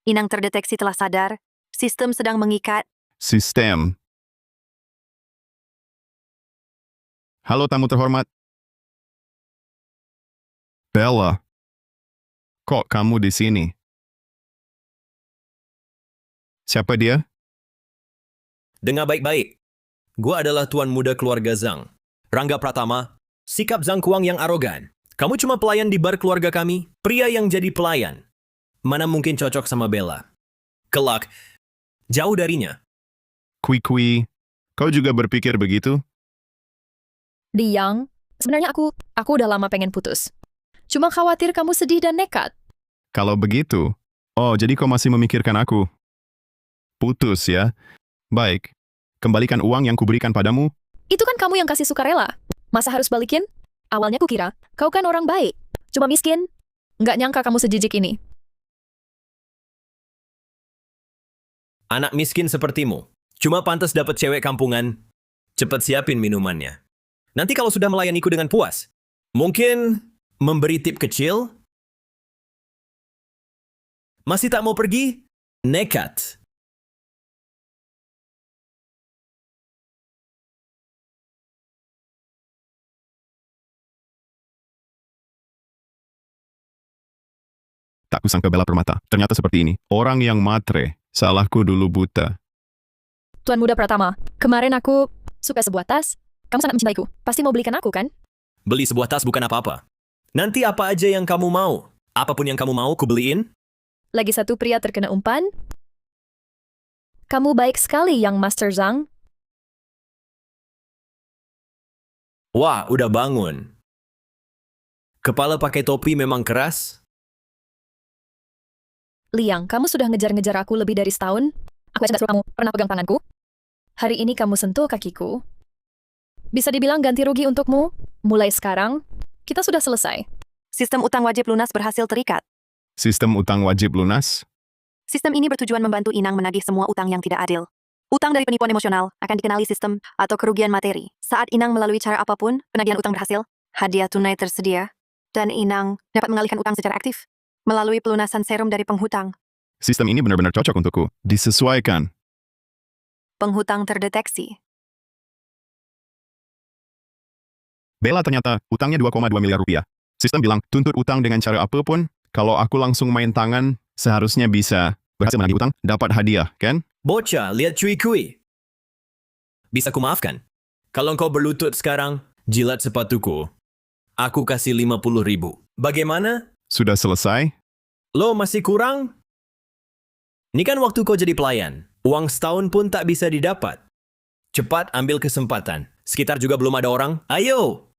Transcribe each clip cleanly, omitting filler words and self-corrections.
Inang terdeteksi telah sadar. Sistem sedang mengikat. Sistem. Halo tamu terhormat. Bella. Kok kamu di sini? Siapa dia? Dengar baik-baik. Gua adalah tuan muda keluarga Zhang. Rangga Pratama, sikap Zhang Kuang yang arogan. Kamu cuma pelayan di bar keluarga kami, pria yang jadi pelayan. Mana mungkin cocok sama Bella? Kelak, jauh darinya. Kui, kau juga berpikir begitu? Yang, sebenarnya aku udah lama pengen putus. Cuma khawatir kamu sedih dan nekat. Kalau begitu, oh jadi kau masih memikirkan aku. Putus ya? Baik, kembalikan uang yang kuberikan padamu. Itu kan kamu yang kasih sukarela. Masa harus balikin? Awalnya kukira, kau kan orang baik. Cuma miskin. Nggak nyangka kamu sejijik ini. Anak miskin sepertimu, cuma pantas dapat cewek kampungan. Cepat siapin minumannya. Nanti kalau sudah melayaniku dengan puas, mungkin memberi tip kecil? Masih tak mau pergi? Nekat. Tak kusangka Bella Permata. Ternyata seperti ini. Orang yang matre. Salahku dulu buta. Tuan Muda Pratama, kemarin aku suka sebuah tas. Kamu sangat mencintaiku. Pasti mau belikan aku, kan? Beli sebuah tas bukan apa-apa. Nanti apa aja yang kamu mau. Apapun yang kamu mau, kubeliin. Lagi satu pria terkena umpan. Kamu baik sekali, yang Master Zhang. Wah, udah bangun. Kepala pakai topi memang keras. Liang, kamu sudah ngejar-ngejar aku lebih dari setahun. Aku aja gak suruh kamu pernah pegang tanganku. Hari ini kamu sentuh kakiku. Bisa dibilang ganti rugi untukmu. Mulai sekarang, kita sudah selesai. Sistem utang wajib lunas berhasil terikat. Sistem utang wajib lunas? Sistem ini bertujuan membantu Inang menagih semua utang yang tidak adil. Utang dari penipuan emosional akan dikenali sistem atau kerugian materi. Saat Inang melalui cara apapun, penagihan utang berhasil, hadiah tunai tersedia, dan Inang dapat mengalihkan utang secara aktif melalui pelunasan serum dari penghutang. Sistem ini benar-benar cocok untukku. Disesuaikan. Penghutang terdeteksi. Bella ternyata utangnya 2,2 miliar rupiah. Sistem bilang, tuntut utang dengan cara apapun, kalau aku langsung main tangan, seharusnya bisa berhasil menagih utang, dapat hadiah, kan? Bocah, lihat cuy-cuy. Bisa kumaafkan. Kalau engkau berlutut sekarang, jilat sepatuku. Aku kasih 50.000. Bagaimana? Sudah selesai? Lo masih kurang? Ini kan waktu kau jadi pelayan. Uang setahun pun tak bisa didapat. Cepat ambil kesempatan. Sekitar juga belum ada orang. Ayo!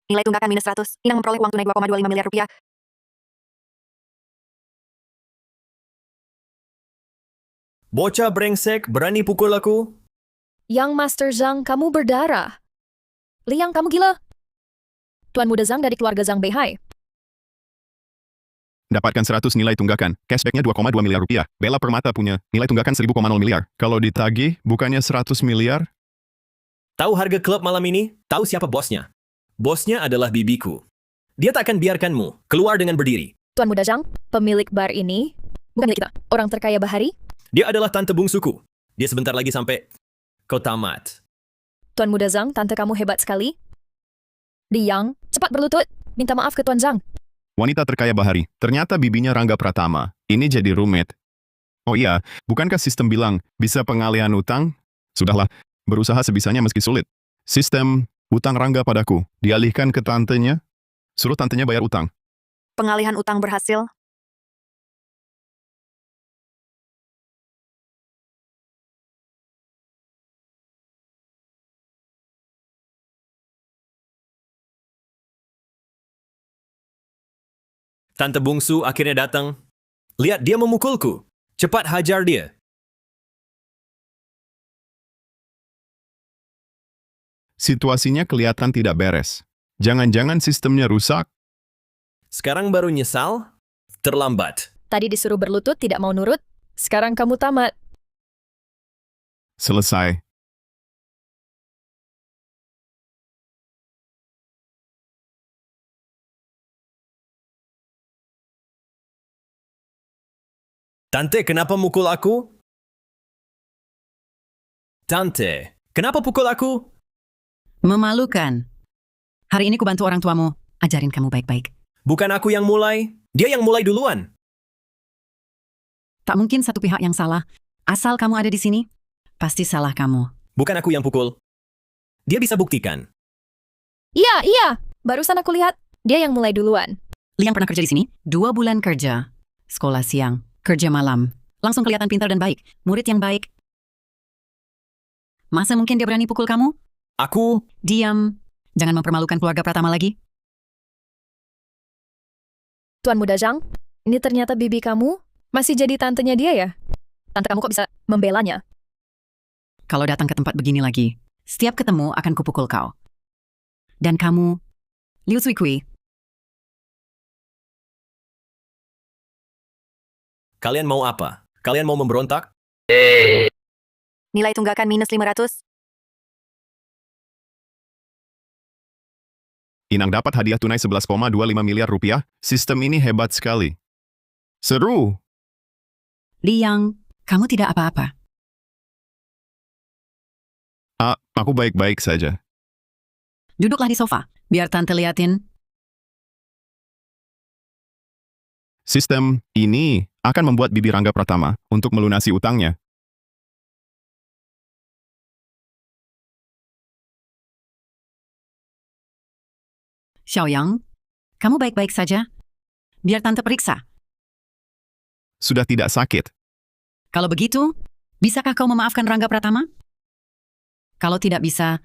Nilai tunggakan minus 100. Inang memperoleh uang tunai 2,25 miliar rupiah. Bocah brengsek, berani pukul aku? Yang Master Zhang, kamu berdarah. Liang, kamu gila. Tuan Muda Zhang dari keluarga Zhang Beihai. Dapatkan 100 nilai tunggakan. Cashbacknya 2,2 miliar rupiah. Bella Permata punya nilai tunggakan 1.000,0 miliar. Kalau ditagih, bukannya 100 miliar? Tahu harga klub malam ini? Tahu siapa bosnya? Bosnya adalah bibiku. Dia tak akan biarkanmu keluar dengan berdiri. Tuan Muda Zhang, pemilik bar ini, bukan milik kita. Orang terkaya Bahari. Dia adalah tante bungsuku. Dia sebentar lagi sampai kau tamat. Tuan Muda Zhang, tante kamu hebat sekali. Liang, cepat berlutut. Minta maaf ke Tuan Zhang. Wanita terkaya Bahari. Ternyata bibinya Rangga Pratama. Ini jadi rumit. Oh iya, bukankah sistem bilang bisa pengalihan utang? Sudahlah, berusaha sebisanya meski sulit. Sistem utang Rangga padaku. Dialihkan ke tantenya. Suruh tantenya bayar utang. Pengalihan utang berhasil. Tante bungsu akhirnya datang. Lihat, dia memukulku. Cepat hajar dia. Situasinya kelihatan tidak beres. Jangan-jangan sistemnya rusak? Sekarang baru nyesal? Terlambat. Tadi disuruh berlutut, tidak mau nurut. Sekarang kamu tamat. Selesai. Tante, kenapa mukul aku? Tante, kenapa pukul aku? Memalukan. Hari ini kubantu orang tuamu. Ajarin kamu baik-baik. Bukan aku yang mulai. Dia yang mulai duluan. Tak mungkin satu pihak yang salah. Asal kamu ada di sini, pasti salah kamu. Bukan aku yang pukul. Dia bisa buktikan. Iya. Barusan aku lihat, dia yang mulai duluan. Liang pernah kerja di sini? 2 bulan kerja. Sekolah siang, kerja malam. Langsung kelihatan pintar dan baik. Murid yang baik. Masa mungkin dia berani pukul kamu? Aku, Diam. Jangan mempermalukan keluarga Pratama lagi. Tuan Muda Zhang, ini ternyata bibi kamu masih jadi tantenya dia ya? Tante kamu kok bisa membelanya? Kalau datang ke tempat begini lagi, setiap ketemu akan kupukul kau. Dan kamu, Liu Suikui, kalian mau apa? Kalian mau memberontak? Nilai tunggakan minus 500. Inang dapat hadiah tunai 11,25 miliar rupiah. Sistem ini hebat sekali. Seru! Liang, kamu tidak apa-apa. Aku baik-baik saja. Duduklah di sofa, biar tante liatin. Sistem ini akan membuat bibi Rangga Pratama untuk melunasi utangnya. Xiaoyang, kamu baik-baik saja? Biar tante periksa. Sudah tidak sakit. Kalau begitu, bisakah kau memaafkan Rangga Pratama? Kalau tidak bisa,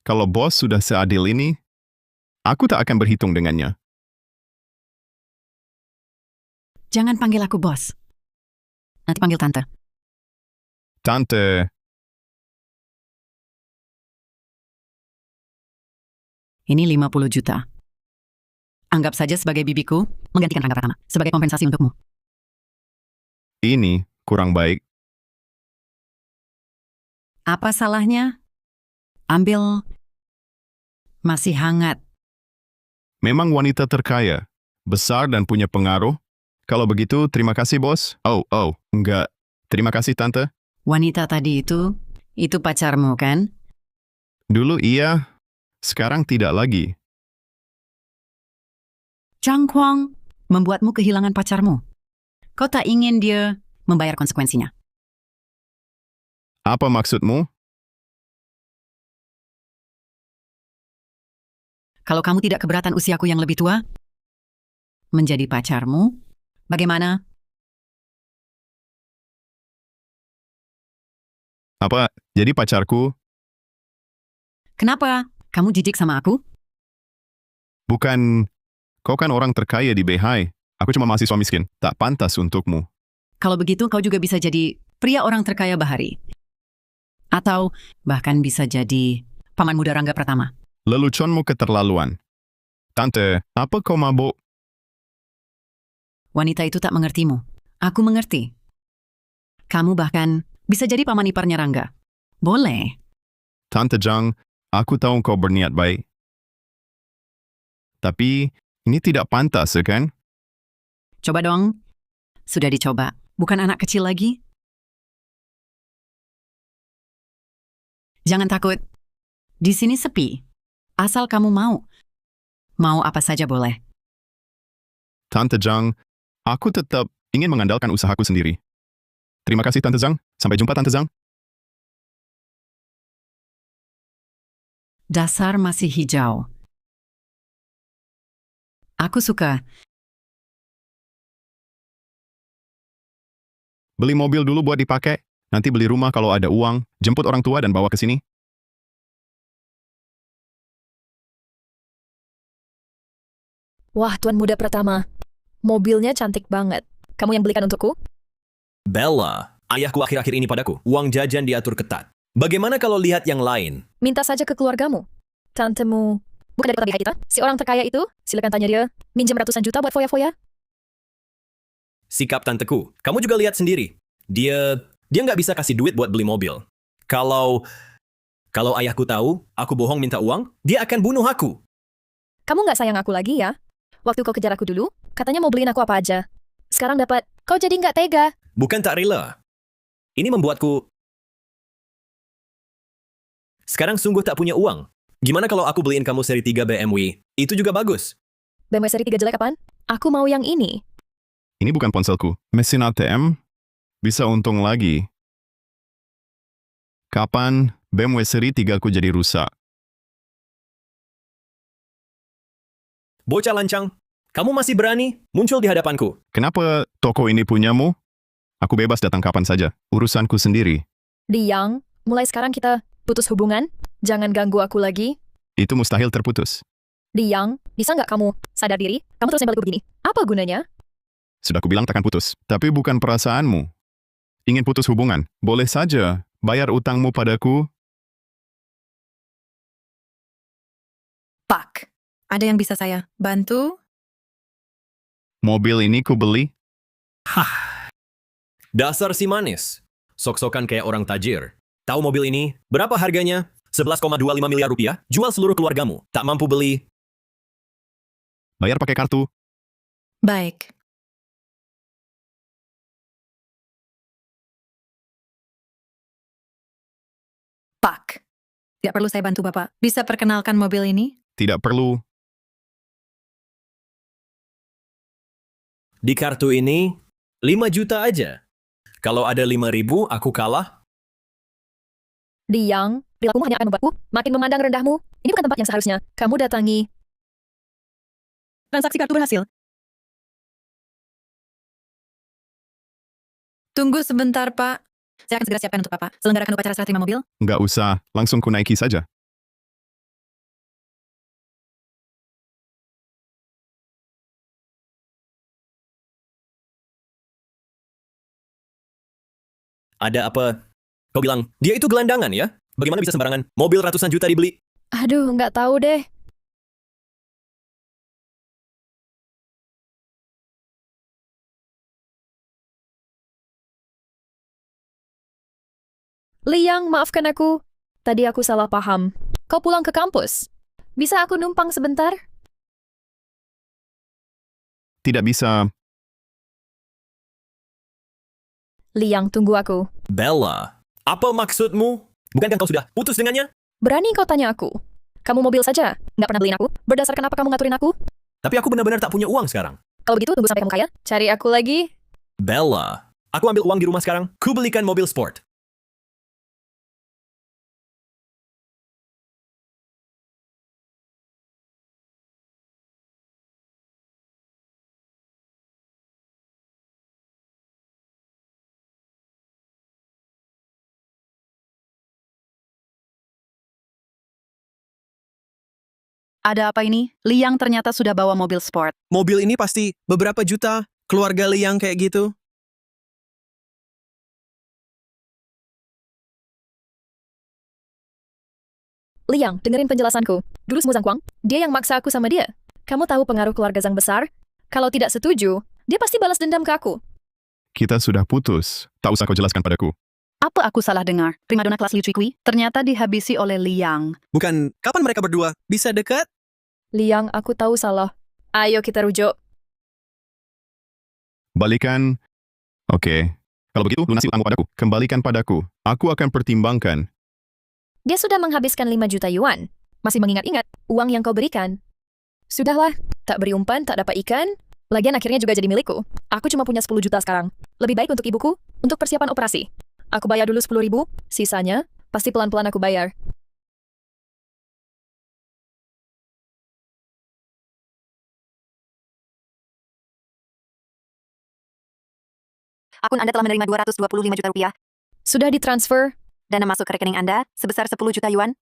Kalau bos sudah seadil ini, aku tak akan berhitung dengannya. jangan panggil aku bos. Nanti panggil tante. Tante, Ini 50 juta. Anggap saja sebagai bibiku menggantikan Rangga Pratama sebagai kompensasi untukmu. ini kurang baik. Apa salahnya? Ambil. Masih hangat. Memang wanita terkaya, besar dan punya pengaruh. Kalau begitu, terima kasih bos. Enggak. Terima kasih tante. Wanita tadi itu pacarmu kan? Dulu iya, sekarang tidak lagi. Zhang Kuang membuatmu kehilangan pacarmu. Kau tak ingin dia membayar konsekuensinya. Apa maksudmu? Kalau kamu tidak keberatan usiaku yang lebih tua, menjadi pacarmu, bagaimana? Apa, jadi pacarku? Kenapa? Kamu jijik sama aku? Bukan, kau kan orang terkaya di Beihai. Aku cuma mahasiswa miskin, tak pantas untukmu. Kalau begitu kau juga bisa jadi pria orang terkaya Bahari. Atau bahkan bisa jadi paman muda Rangga Pratama. Leluconmu keterlaluan. Tante, apa kau mabuk? Wanita itu tak mengertimu. Aku mengerti. Kamu bahkan bisa jadi paman iparnya Rangga. Boleh. Tante Zhang, aku tahu kau berniat baik. Tapi, ini tidak pantas, kan? Coba dong. Sudah dicoba. Bukan anak kecil lagi. Jangan takut. Di sini sepi. Asal kamu mau. Mau apa saja boleh. Tante Zhang, aku tetap ingin mengandalkan usahaku sendiri. Terima kasih Tante Zhang. Sampai jumpa Tante Zhang. Dasar masih hijau. Aku suka. Beli mobil dulu buat dipakai. Nanti beli rumah kalau ada uang. Jemput orang tua dan bawa ke sini. Wah, Tuan Muda Pratama. Mobilnya cantik banget. Kamu yang belikan untukku? Bella, ayahku akhir-akhir ini padaku. Uang jajan diatur ketat. Bagaimana kalau lihat yang lain? Minta saja ke keluargamu. Tantemu. Bukan dari kota BI kita? Si orang terkaya itu? Silakan tanya dia. Minjem ratusan juta buat foya-foya? Sikap tanteku. Kamu juga lihat sendiri. Dia nggak bisa kasih duit buat beli mobil. Kalau ayahku tahu aku bohong minta uang, dia akan bunuh aku. Kamu nggak sayang aku lagi ya? Waktu kau kejar aku dulu, katanya mau beliin aku apa aja. Sekarang dapat, kau jadi nggak tega. Bukan tak rela. Ini membuatku... Sekarang sungguh tak punya uang. Gimana kalau aku beliin kamu seri 3 BMW? Itu juga bagus. BMW seri 3 jelek apaan? Aku mau yang ini. Ini bukan ponselku. Mesin ATM bisa untung lagi. Kapan BMW seri 3 ku jadi rusak? Bocah lancang, kamu masih berani muncul di hadapanku. Kenapa toko ini punyamu? Aku bebas datang kapan saja. Urusanku sendiri. Liang, mulai sekarang kita putus hubungan. Jangan ganggu aku lagi. Itu mustahil terputus. Liang, bisa nggak kamu sadar diri? Kamu terus nembel aku begini. Apa gunanya? Sudah kubilang takkan putus. Tapi bukan perasaanmu. Ingin putus hubungan? Boleh saja. Bayar utangmu padaku. Pak, ada yang bisa saya bantu? Mobil ini ku beli. Dasar si manis. Sok-sokan kayak orang tajir. Tahu mobil ini? Berapa harganya? 11,25 miliar rupiah. Jual seluruh keluargamu. Tak mampu beli. Bayar pakai kartu. Baik. Pak, tidak perlu saya bantu Bapak. Bisa perkenalkan mobil ini? Tidak perlu. Di kartu ini, 5 juta aja. Kalau ada 5.000, aku kalah. Liang, perilakumu hanya akan membuatku makin memandang rendahmu. Ini bukan tempat yang seharusnya kamu datangi. Transaksi kartu berhasil. Tunggu sebentar, Pak. Saya akan segera siapkan untuk Bapak. Selenggarakan upacara serah terima mobil. Nggak usah. Langsung ku naiki saja. Ada apa? Kau bilang, dia itu gelandangan ya? Bagaimana bisa sembarangan? Mobil ratusan juta dibeli. Aduh, nggak tahu deh. Liang, maafkan aku. Tadi aku salah paham. Kau pulang ke kampus. Bisa aku numpang sebentar? Tidak bisa. Liang, tunggu aku. Bella, apa maksudmu? Bukankah kau sudah putus dengannya? Berani kau tanya aku? Kamu mobil saja, nggak pernah beliin aku? Berdasarkan apa kamu ngaturin aku? Tapi aku benar-benar tak punya uang sekarang. Kalau begitu, tunggu sampai kamu kaya. Cari aku lagi. Bella, aku ambil uang di rumah sekarang. Ku belikan mobil sport. Ada apa ini? Liang ternyata sudah bawa mobil sport. Mobil ini pasti beberapa juta, keluarga Liang kayak gitu. Liang, dengerin penjelasanku. Dulu Smu Zhang Kuang, dia yang maksa aku sama dia. Kamu tahu pengaruh keluarga Zhang besar? Kalau tidak setuju, dia pasti balas dendam ke aku. Kita sudah putus. Tak usah kau jelaskan padaku. Apa aku salah dengar? Primadona kelas Liu Chikui ternyata dihabisi oleh Liang. Bukan, kapan mereka berdua bisa dekat? Liang, aku tahu salah. Ayo kita rujuk. Balikan. Oke. Kalau begitu, lunasi utangmu padaku. Kembalikan padaku. Aku akan pertimbangkan. Dia sudah menghabiskan 5 juta yuan. Masih mengingat-ingat uang yang kau berikan. Sudahlah, tak beri umpan, tak dapat ikan. Lagian akhirnya juga jadi milikku. Aku cuma punya 10 juta sekarang. Lebih baik untuk ibuku, untuk persiapan operasi. Aku bayar dulu 10.000, sisanya pasti pelan-pelan aku bayar. Akun Anda telah menerima 225 juta rupiah. Sudah ditransfer Dana masuk ke rekening Anda sebesar 10 juta yuan.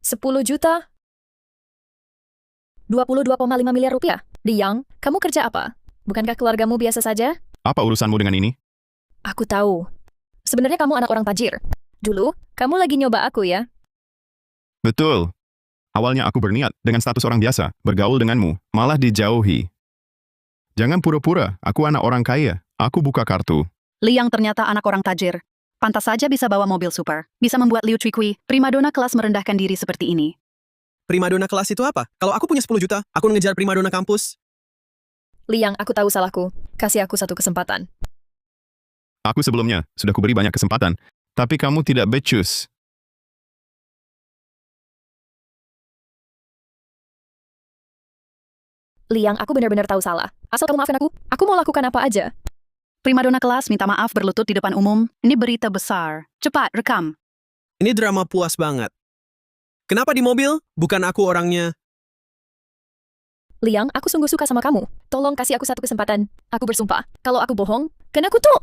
10 juta? 22,5 miliar rupiah. Liang, kamu kerja apa? Bukankah keluargamu biasa saja? Apa urusanmu dengan ini? Aku tahu. Sebenarnya kamu anak orang tajir. Dulu, kamu lagi nyoba aku ya? Betul. Awalnya aku berniat dengan status orang biasa, bergaul denganmu, malah dijauhi. Jangan pura-pura, aku anak orang kaya. Aku buka kartu. Liang ternyata anak orang tajir. Pantas saja bisa bawa mobil super. Bisa membuat Liu Chikui, primadona kelas merendahkan diri seperti ini. primadona kelas itu apa? Kalau aku punya 10 juta, aku ngejar primadona kampus. Liang, aku tahu salahku. Kasih aku satu kesempatan. Aku sebelumnya sudah kuberi banyak kesempatan, tapi kamu tidak becus. Liang, aku benar-benar tahu salah. Asal kamu maafin aku mau lakukan apa aja. Primadona kelas minta maaf berlutut di depan umum. Ini berita besar. Cepat, rekam. Ini drama puas banget. Kenapa di mobil? Bukan aku orangnya. Liang, aku sungguh suka sama kamu. Tolong kasih aku satu kesempatan. Aku bersumpah, kalau aku bohong, kena kutuk.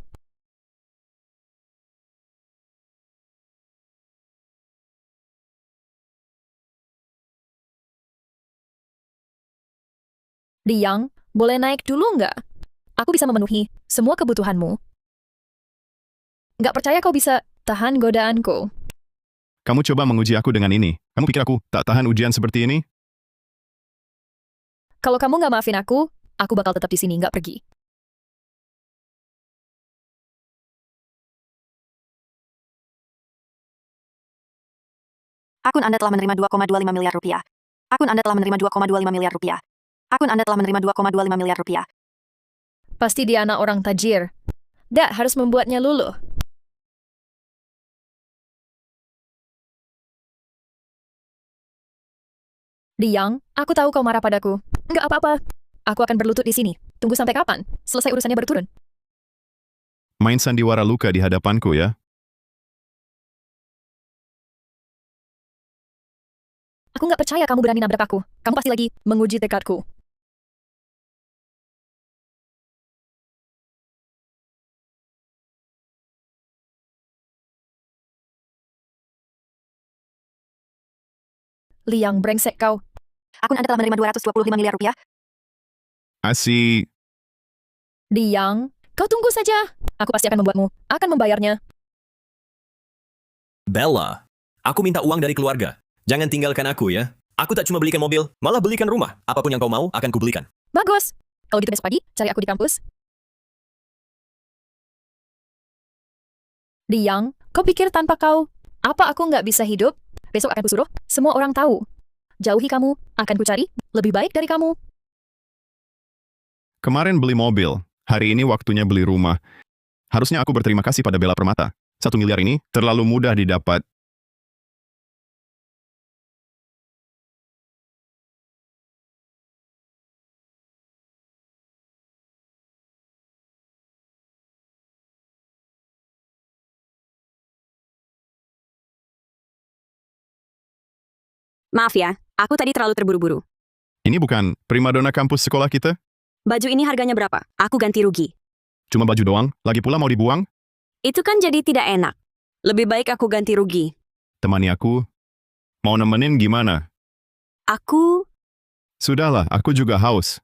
Liang, boleh naik dulu nggak? Aku bisa memenuhi semua kebutuhanmu. Nggak percaya kau bisa tahan godaanku. Kamu coba menguji aku dengan ini. Kamu pikir aku tak tahan ujian seperti ini? Kalau kamu nggak maafin aku bakal tetap di sini, nggak pergi. Akun Anda telah menerima 2,25 miliar rupiah. Akun Anda telah menerima 2,25 miliar rupiah. Akun Anda telah menerima 2,25 miliar rupiah. Pasti dia anak orang tajir. Dak harus membuatnya luluh. Liang, aku tahu kau marah padaku. Nggak apa-apa. Aku akan berlutut di sini. Tunggu sampai kapan? Selesai urusannya baru turun. Main sandiwara luka di hadapanku ya. Aku nggak percaya kamu berani nabrak aku. Kamu pasti lagi menguji tekadku. Liang, brengsek kau. Akun Anda telah menerima 225 miliar rupiah. Asik. Liang, kau tunggu saja. Aku pasti akan membuatmu. Akan membayarnya. Bella, aku minta uang dari keluarga. Jangan tinggalkan aku ya. Aku tak cuma belikan mobil, malah belikan rumah. Apapun yang kau mau, akan kubelikan. Bagus. Kalau gitu besok pagi, cari aku di kampus. Liang, kau pikir tanpa kau, apa aku nggak bisa hidup? Besok akan kusuruh, semua orang tahu. Jauhi kamu, akan kucari, lebih baik dari kamu. Kemarin beli mobil, hari ini waktunya beli rumah. Harusnya aku berterima kasih pada Bella Permata. 1 miliar ini terlalu mudah didapat. Maaf ya, aku tadi terlalu terburu-buru. Ini bukan primadona kampus sekolah kita? Baju ini harganya berapa? Aku ganti rugi. Cuma baju doang, lagi pula mau dibuang? Itu kan jadi tidak enak. Lebih baik aku ganti rugi. Temani aku. Mau nemenin gimana? Aku... Sudahlah, aku juga haus.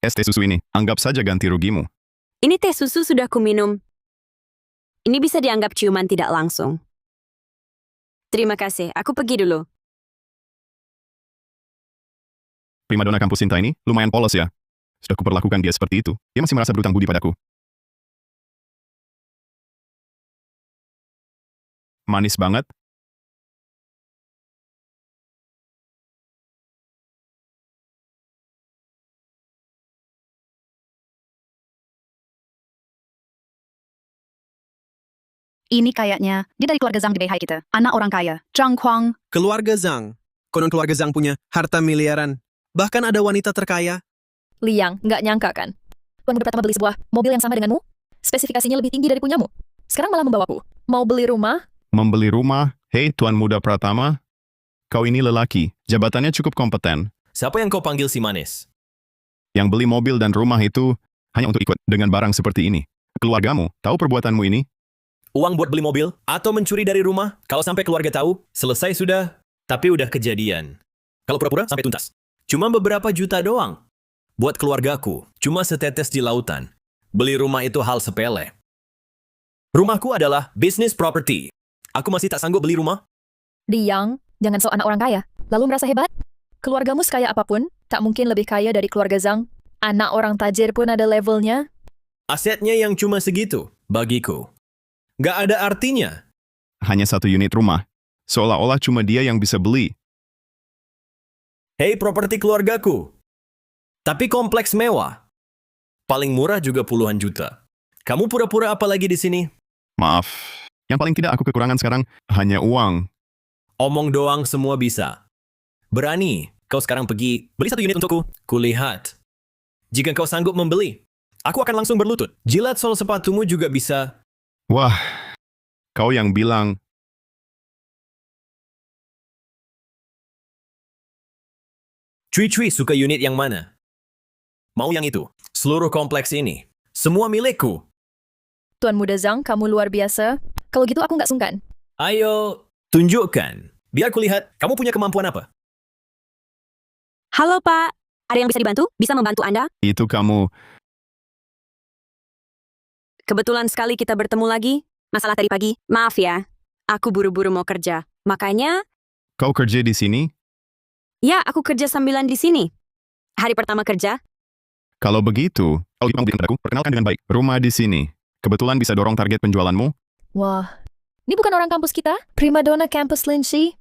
Es teh susu ini, anggap saja ganti rugimu. Ini teh susu sudah kuminum. Ini bisa dianggap ciuman tidak langsung. Terima kasih, aku pergi dulu. Primadona kampus Sinta ini lumayan polos ya. Sudah kuperlakukan dia seperti itu. Dia masih merasa berutang budi padaku. Manis banget. Ini kayaknya, dia dari keluarga Zhang di Beihai kita. Anak orang kaya. Zhang Kuang. Keluarga Zhang. Konon keluarga Zhang punya harta miliaran. Bahkan ada wanita terkaya. Liang, nggak nyangka kan? Tuan Muda Pratama beli sebuah mobil yang sama denganmu? Spesifikasinya lebih tinggi dari punyamu. Sekarang malah membawaku. Mau beli rumah? Membeli rumah. Hei, Tuan Muda Pratama. Kau ini lelaki. Jabatannya cukup kompeten. Siapa yang kau panggil si manis? Yang beli mobil dan rumah itu hanya untuk ikut dengan barang seperti ini. Keluargamu tahu perbuatanmu ini? Uang buat beli mobil? Atau mencuri dari rumah? Kalau sampai keluarga tahu, selesai sudah. Tapi udah kejadian. Kalau pura-pura, sampai tuntas. Cuma beberapa juta doang. Buat keluargaku, cuma setetes di lautan. Beli rumah itu hal sepele. Rumahku adalah business property. Aku masih tak sanggup beli rumah. Liang, jangan sok anak orang kaya. Lalu merasa hebat? Keluargamu sekaya apapun, tak mungkin lebih kaya dari keluarga Zhang. Anak orang tajir pun ada levelnya. Asetnya yang cuma segitu, bagiku. Nggak ada artinya. Hanya 1 unit rumah. Seolah-olah cuma dia yang bisa beli. Hei properti keluargaku. Tapi kompleks mewah. Paling murah juga puluhan juta. Kamu pura-pura apa lagi di sini? Maaf. Yang paling tidak aku kekurangan sekarang hanya uang. Omong doang semua bisa. Berani, kau sekarang pergi beli 1 unit untukku. Kulihat. Jika kau sanggup membeli, aku akan langsung berlutut. Jilat sol sepatumu juga bisa. Wah, kau yang bilang. Cui-cui suka unit yang mana? Mau yang itu. Seluruh kompleks ini. Semua milikku. Tuan Muda Zhang, kamu luar biasa. Kalau gitu aku nggak sungkan. Ayo, tunjukkan. Biar kulihat kamu punya kemampuan apa. Halo Pak, ada yang bisa dibantu? Bisa membantu Anda? Itu kamu. Kebetulan sekali kita bertemu lagi. Masalah tadi pagi. Maaf ya, aku buru-buru mau kerja. Makanya, Kau kerja di sini? ya aku kerja sambilan di sini. Hari pertama kerja, Kalau begitu, kalau mau berikan padaku, perkenalkan dengan baik. Rumah di sini. Kebetulan bisa dorong target penjualanmu? Wah, ini bukan orang kampus kita? Primadona Campus Linci.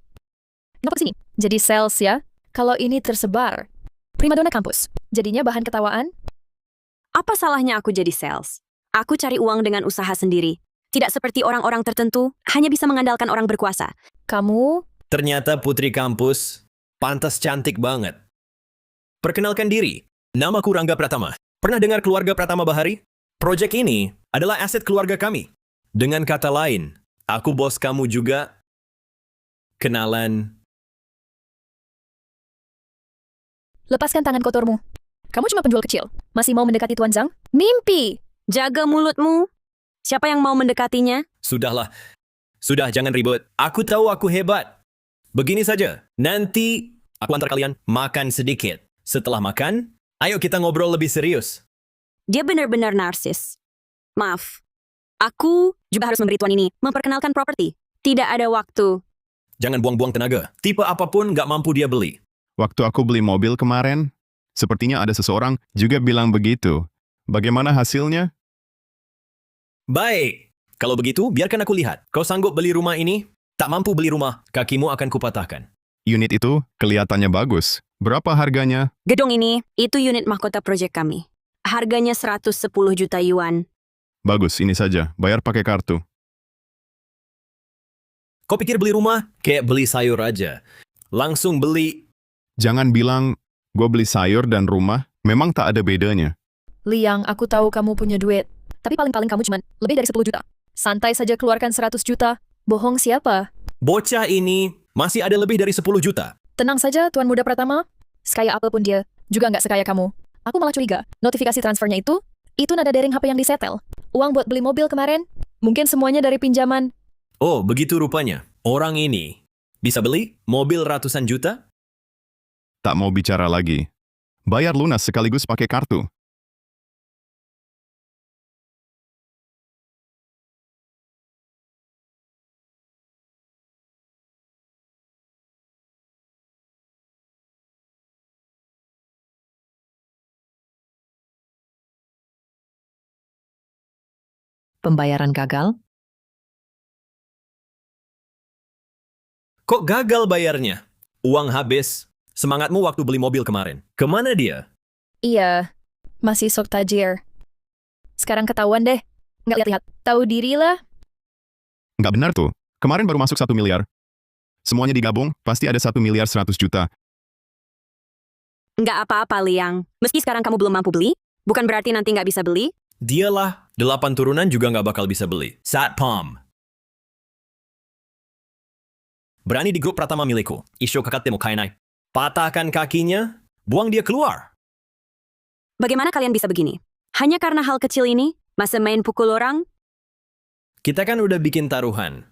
Kenapa sini? Jadi sales ya? Kalau ini tersebar. Primadona Campus. Jadinya bahan ketawaan? apa salahnya aku jadi sales? Aku cari uang dengan usaha sendiri. Tidak seperti orang-orang tertentu, hanya bisa mengandalkan orang berkuasa. Kamu? Ternyata putri kampus. Pantas cantik banget. Perkenalkan diri. Namaku Rangga Pratama. Pernah dengar keluarga Pratama Bahari? Proyek ini adalah aset keluarga kami. Dengan kata lain, aku bos kamu juga. Kenalan. Lepaskan tangan kotormu. Kamu cuma penjual kecil. Masih mau mendekati Tuan Zhang? Mimpi! Jaga mulutmu. Siapa yang mau mendekatinya? Sudahlah. Sudah, jangan ribut. Aku tahu aku hebat. Begini saja. Nanti aku antar kalian makan sedikit. Setelah makan, ayo kita ngobrol lebih serius. Dia benar-benar narsis. Maaf. Aku juga harus memberi tuan ini memperkenalkan properti. Tidak ada waktu. Jangan buang-buang tenaga. Tipe apapun nggak mampu dia beli. Waktu aku beli mobil kemarin, sepertinya ada seseorang juga bilang begitu. Bagaimana hasilnya? Baik. Kalau begitu, biarkan aku lihat. Kau sanggup beli rumah ini? Tak mampu beli rumah, kakimu akan kupatahkan. Unit itu kelihatannya bagus. Berapa harganya? Gedung ini, itu unit mahkota proyek kami. Harganya 110 juta yuan. Bagus, ini saja. Bayar pakai kartu. Kau pikir beli rumah? Kayak beli sayur aja. Langsung beli. Jangan bilang, gue beli sayur dan rumah, memang tak ada bedanya. Liang, aku tahu kamu punya duit. Tapi paling-paling kamu cuma lebih dari 10 juta. Santai saja keluarkan 100 juta. Bohong siapa? Bocah ini masih ada lebih dari 10 juta. Tenang saja, Tuan Muda Pratama. Sekaya apapun dia, juga nggak sekaya kamu. Aku malah curiga, notifikasi transfernya itu nada dering HP yang disetel. Uang buat beli mobil kemarin, mungkin semuanya dari pinjaman. Oh, begitu rupanya. Orang ini bisa beli mobil ratusan juta? Tak mau bicara lagi. Bayar lunas sekaligus pakai kartu. Pembayaran gagal? Kok gagal bayarnya? Uang habis. Semangatmu waktu beli mobil kemarin. Kemana dia? Iya, masih sok tajir. Sekarang ketahuan deh. Nggak lihat-lihat. Tahu diri lah. Nggak benar tuh. Kemarin baru masuk 1 miliar. Semuanya digabung, pasti ada 1 miliar 100 juta. Nggak apa-apa, Liang. Meski sekarang kamu belum mampu beli, bukan berarti nanti nggak bisa beli. Dialah, 8 turunan juga nggak bakal bisa beli. Satpam. Berani di grup Pratama milikku. Isyo kakak temo kainai. Patahkan kakinya, buang dia keluar. Bagaimana kalian bisa begini? Hanya karena hal kecil ini, masa main pukul orang? Kita kan udah bikin taruhan.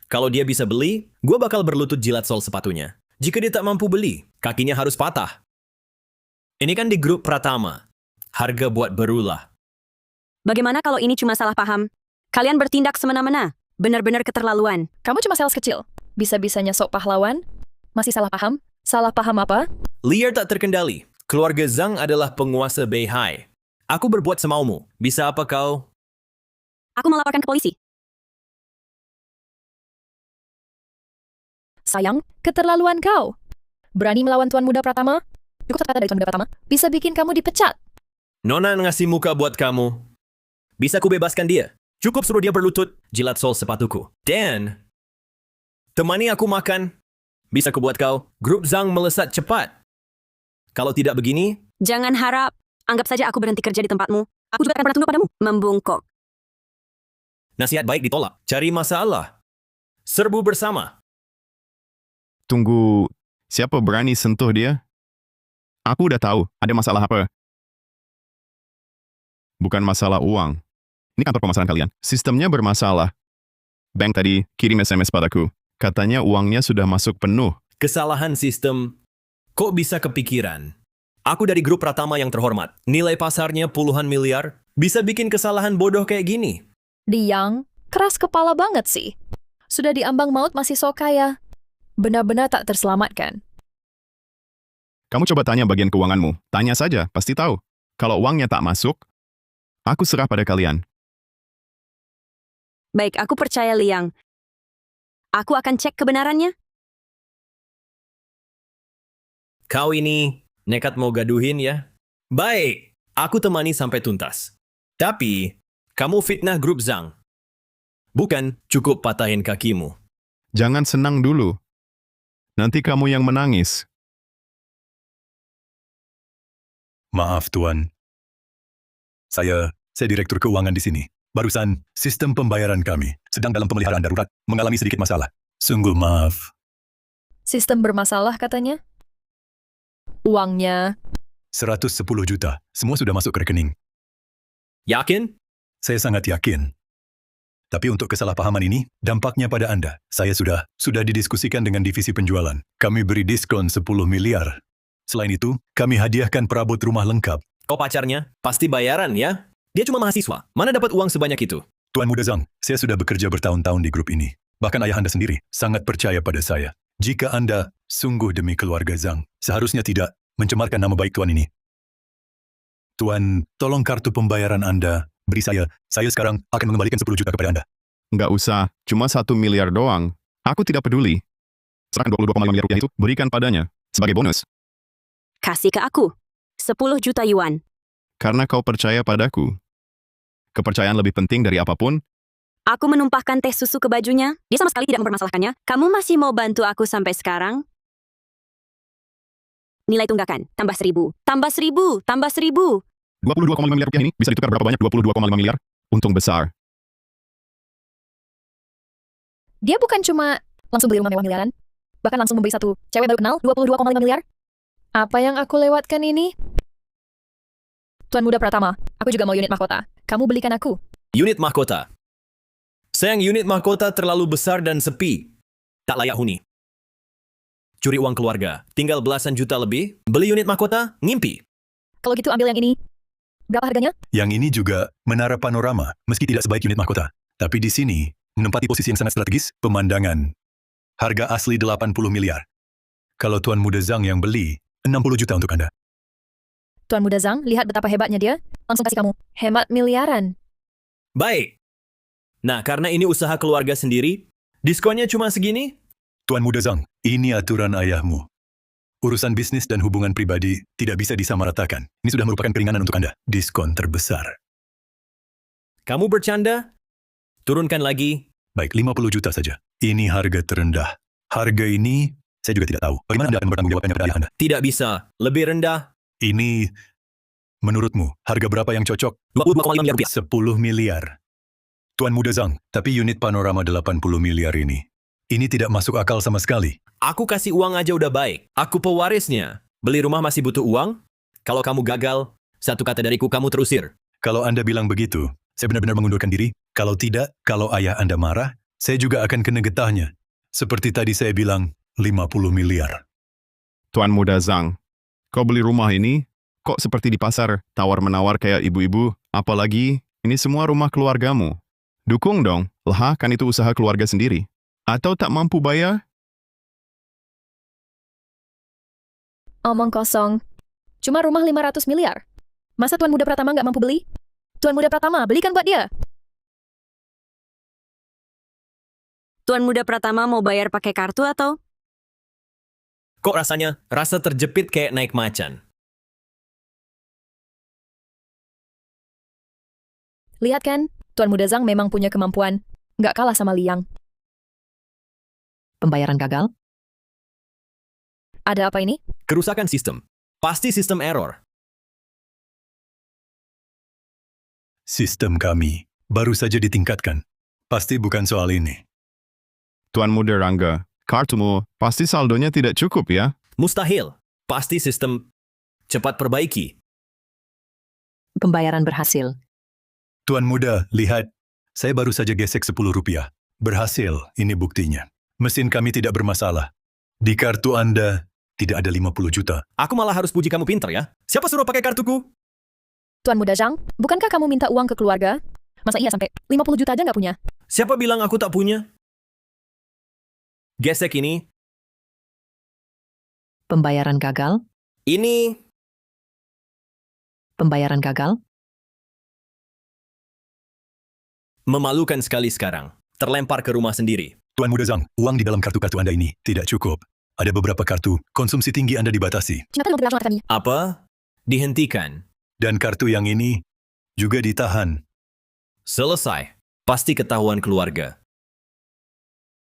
Kalau dia bisa beli, gue bakal berlutut jilat sol sepatunya. Jika dia tak mampu beli, kakinya harus patah. Ini kan di grup Pratama. Harga buat berulah. Bagaimana kalau ini cuma salah paham? Kalian bertindak semena-mena. Benar-benar keterlaluan. Kamu cuma sales kecil. Bisa-bisanya sok pahlawan. Masih salah paham? Salah paham apa? Liar tak terkendali. Keluarga Zhang adalah penguasa Beihai. Aku berbuat semaumu. Bisa apa kau? Aku melaporkan ke polisi. Sayang, keterlaluan kau. Berani melawan Tuan Muda Pratama? Cukup satu kata dari Tuan Muda Pratama, bisa bikin kamu dipecat. Nona ngasih muka buat kamu. Bisa ku bebaskan dia. Cukup suruh dia berlutut, jilat sol sepatuku. Dan, temani aku makan. Bisa ku buat kau, grup Zhang melesat cepat. Kalau tidak begini, Jangan harap. Anggap saja aku berhenti kerja di tempatmu. Aku juga akan pernah tunduk padamu. Membungkuk. nasihat baik ditolak. Cari masalah. Serbu bersama. Tunggu, siapa berani sentuh dia? Aku udah tahu, ada masalah apa. Bukan masalah uang. Ini kantor pemasaran kalian. Sistemnya bermasalah. Bank tadi kirim SMS padaku. Katanya uangnya sudah masuk penuh. Kesalahan sistem. Kok bisa kepikiran? Aku dari grup Pratama yang terhormat. Nilai pasarnya puluhan miliar. Bisa bikin kesalahan bodoh kayak gini. Liang, keras kepala banget sih. Sudah diambang maut masih sok kaya. Benar-benar tak terselamatkan. Kamu coba tanya bagian keuanganmu. Tanya saja, pasti tahu. Kalau uangnya tak masuk, aku serah pada kalian. Baik, aku percaya Liang. Aku akan cek kebenarannya. Kau ini nekat mau gaduhin ya? Baik, aku temani sampai tuntas. Tapi, kamu fitnah grup Zhang. Bukan cukup patahin kakimu. Jangan senang dulu. Nanti kamu yang menangis. Maaf, Tuan. Saya direktur keuangan di sini. Barusan, sistem pembayaran kami sedang dalam pemeliharaan darurat mengalami sedikit masalah. Sungguh maaf. Sistem bermasalah katanya. Uangnya 110 juta, semua sudah masuk ke rekening. Yakin? Saya sangat yakin. Tapi untuk kesalahpahaman ini, dampaknya pada Anda. Saya sudah didiskusikan dengan divisi penjualan. Kami beri diskon 10 miliar. Selain itu, kami hadiahkan perabot rumah lengkap. Kau pacarnya? Pasti bayaran ya? Dia cuma mahasiswa. Mana dapat uang sebanyak itu? Tuan Muda Zhang, saya sudah bekerja bertahun-tahun di grup ini. Bahkan ayah Anda sendiri sangat percaya pada saya. Jika Anda sungguh demi keluarga Zhang, seharusnya tidak mencemarkan nama baik Tuan ini. Tuan, tolong kartu pembayaran Anda beri saya. Saya sekarang akan mengembalikan 10 juta kepada Anda. Nggak usah, cuma 1 miliar doang. Aku tidak peduli. Serahkan 22,5 miliar rupiah itu, berikan padanya. Sebagai bonus. Kasih ke aku. 10 juta yuan. Karena kau percaya padaku. Kepercayaan lebih penting dari apapun. Aku menumpahkan teh susu ke bajunya. Dia sama sekali tidak mempermasalahkannya. Kamu masih mau bantu aku sampai sekarang? Nilai tunggakan. Tambah 1.000. Tambah 1.000. Tambah 1.000. 22,5 miliar rupiah ini bisa ditukar berapa banyak? 22,5 miliar. Untung besar. dia bukan cuma langsung beli rumah mewah miliaran, bahkan langsung membeli satu cewek baru kenal 22,5 miliar. Apa yang aku lewatkan ini? Tuan Muda Pratama, aku juga mau unit mahkota. Kamu belikan aku. Unit mahkota. Sayang, unit mahkota terlalu besar dan sepi. Tak layak huni. Curi uang keluarga. Tinggal belasan juta lebih. Beli unit mahkota, ngimpi. Kalau gitu ambil yang ini. Berapa harganya? Yang ini juga menara panorama, meski tidak sebaik unit mahkota. Tapi di sini, menempati posisi yang sangat strategis, pemandangan. Harga asli 80 miliar. Kalau Tuan Muda Zhang yang beli, 60 juta untuk Anda. Tuan Muda Zhang, lihat betapa hebatnya dia. Langsung kasih kamu. Hemat miliaran. Baik. Nah, karena ini usaha keluarga sendiri, diskonnya cuma segini? Tuan Muda Zhang, ini aturan ayahmu. Urusan bisnis dan hubungan pribadi tidak bisa disamaratakan. Ini sudah merupakan keringanan untuk Anda. Diskon terbesar. Kamu bercanda? Turunkan lagi. Baik, 50 juta saja. Ini harga terendah. Harga ini, saya juga tidak tahu. Bagaimana Anda akan bertanggung jawabnya pada ayah Anda? Tidak bisa. Lebih rendah. Ini, menurutmu, harga berapa yang cocok? 22,5 miliar rupiah. 10 miliar. Tuan Muda Zhang, tapi unit panorama 80 miliar ini tidak masuk akal sama sekali. Aku kasih uang aja udah baik. Aku pewarisnya. Beli rumah masih butuh uang? Kalau kamu gagal, satu kata dariku kamu terusir. Kalau Anda bilang begitu, saya benar-benar mengundurkan diri. Kalau tidak, kalau ayah Anda marah, saya juga akan kena getahnya. Seperti tadi saya bilang, 50 miliar. Tuan Muda Zhang, kau beli rumah ini, kok seperti di pasar, tawar-menawar kayak ibu-ibu, apalagi ini semua rumah keluargamu. Dukung dong, lah kan itu usaha keluarga sendiri. Atau tak mampu bayar? Omong kosong. Cuma rumah 500 miliar. Masa Tuan Muda Pratama nggak mampu beli? Tuan Muda Pratama, belikan buat dia. Tuan Muda Pratama mau bayar pakai kartu atau? Kok rasanya? Rasa terjepit kayak naik macan. Lihat kan, Tuan Muda Zhang memang punya kemampuan. Nggak kalah sama Liang. Pembayaran gagal? Ada apa ini? Kerusakan sistem. Pasti sistem error. Sistem kami baru saja ditingkatkan. Pasti bukan soal ini. Tuan Muda Rangga, kartumu pasti saldonya tidak cukup ya? Mustahil. Pasti sistem cepat perbaiki. Pembayaran berhasil. Tuan Muda, lihat. Saya baru saja gesek 10 rupiah. Berhasil, ini buktinya. Mesin kami tidak bermasalah. Di kartu Anda tidak ada 50 juta. Aku malah harus puji kamu pinter ya. Siapa suruh pakai kartuku? Tuan Muda Zhang, bukankah kamu minta uang ke keluarga? Masa iya sampai 50 juta aja nggak punya? Siapa bilang aku tak punya? Gesek ini. Pembayaran gagal? Ini. Pembayaran gagal? Memalukan sekali sekarang. Terlempar ke rumah sendiri. Tuan Muda Zhang, uang di dalam kartu-kartu Anda ini tidak cukup. Ada beberapa kartu, konsumsi tinggi Anda dibatasi. Apa? Dihentikan. Dan kartu yang ini juga ditahan. Selesai. Pasti ketahuan keluarga.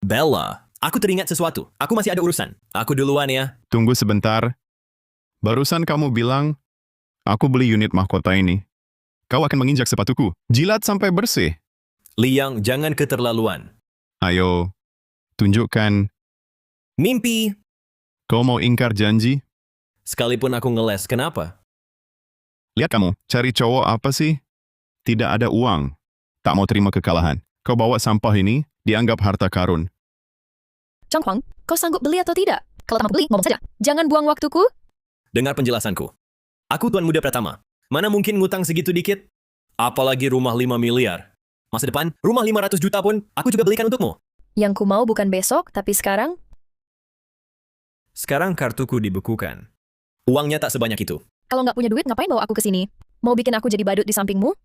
Bella, aku teringat sesuatu. Aku masih ada urusan. Aku duluan ya. Tunggu sebentar. Barusan kamu bilang, aku beli unit mahkota ini. Kau akan menginjak sepatuku. Jilat sampai bersih. Liang, jangan keterlaluan. Ayo, tunjukkan. Mimpi. Kau mau ingkar janji? Sekalipun aku ngeles, kenapa? Lihat kamu, cari cowok apa sih? Tidak ada uang. Tak mau terima kekalahan. Kau bawa sampah ini, dianggap harta karun. Zhang Huang, kau sanggup beli atau tidak? Kalau tak mau beli, ngomong saja. Jangan buang waktuku. Dengar penjelasanku. Aku Tuan Muda Pratama. Mana mungkin ngutang segitu dikit? Apalagi rumah 5 miliar. Masa depan, rumah 500 juta pun, aku juga belikan untukmu. Yang ku mau bukan besok, tapi sekarang. Sekarang kartuku dibekukan. Uangnya tak sebanyak itu. Kalau nggak punya duit, ngapain bawa aku ke sini? Mau bikin aku jadi badut di sampingmu?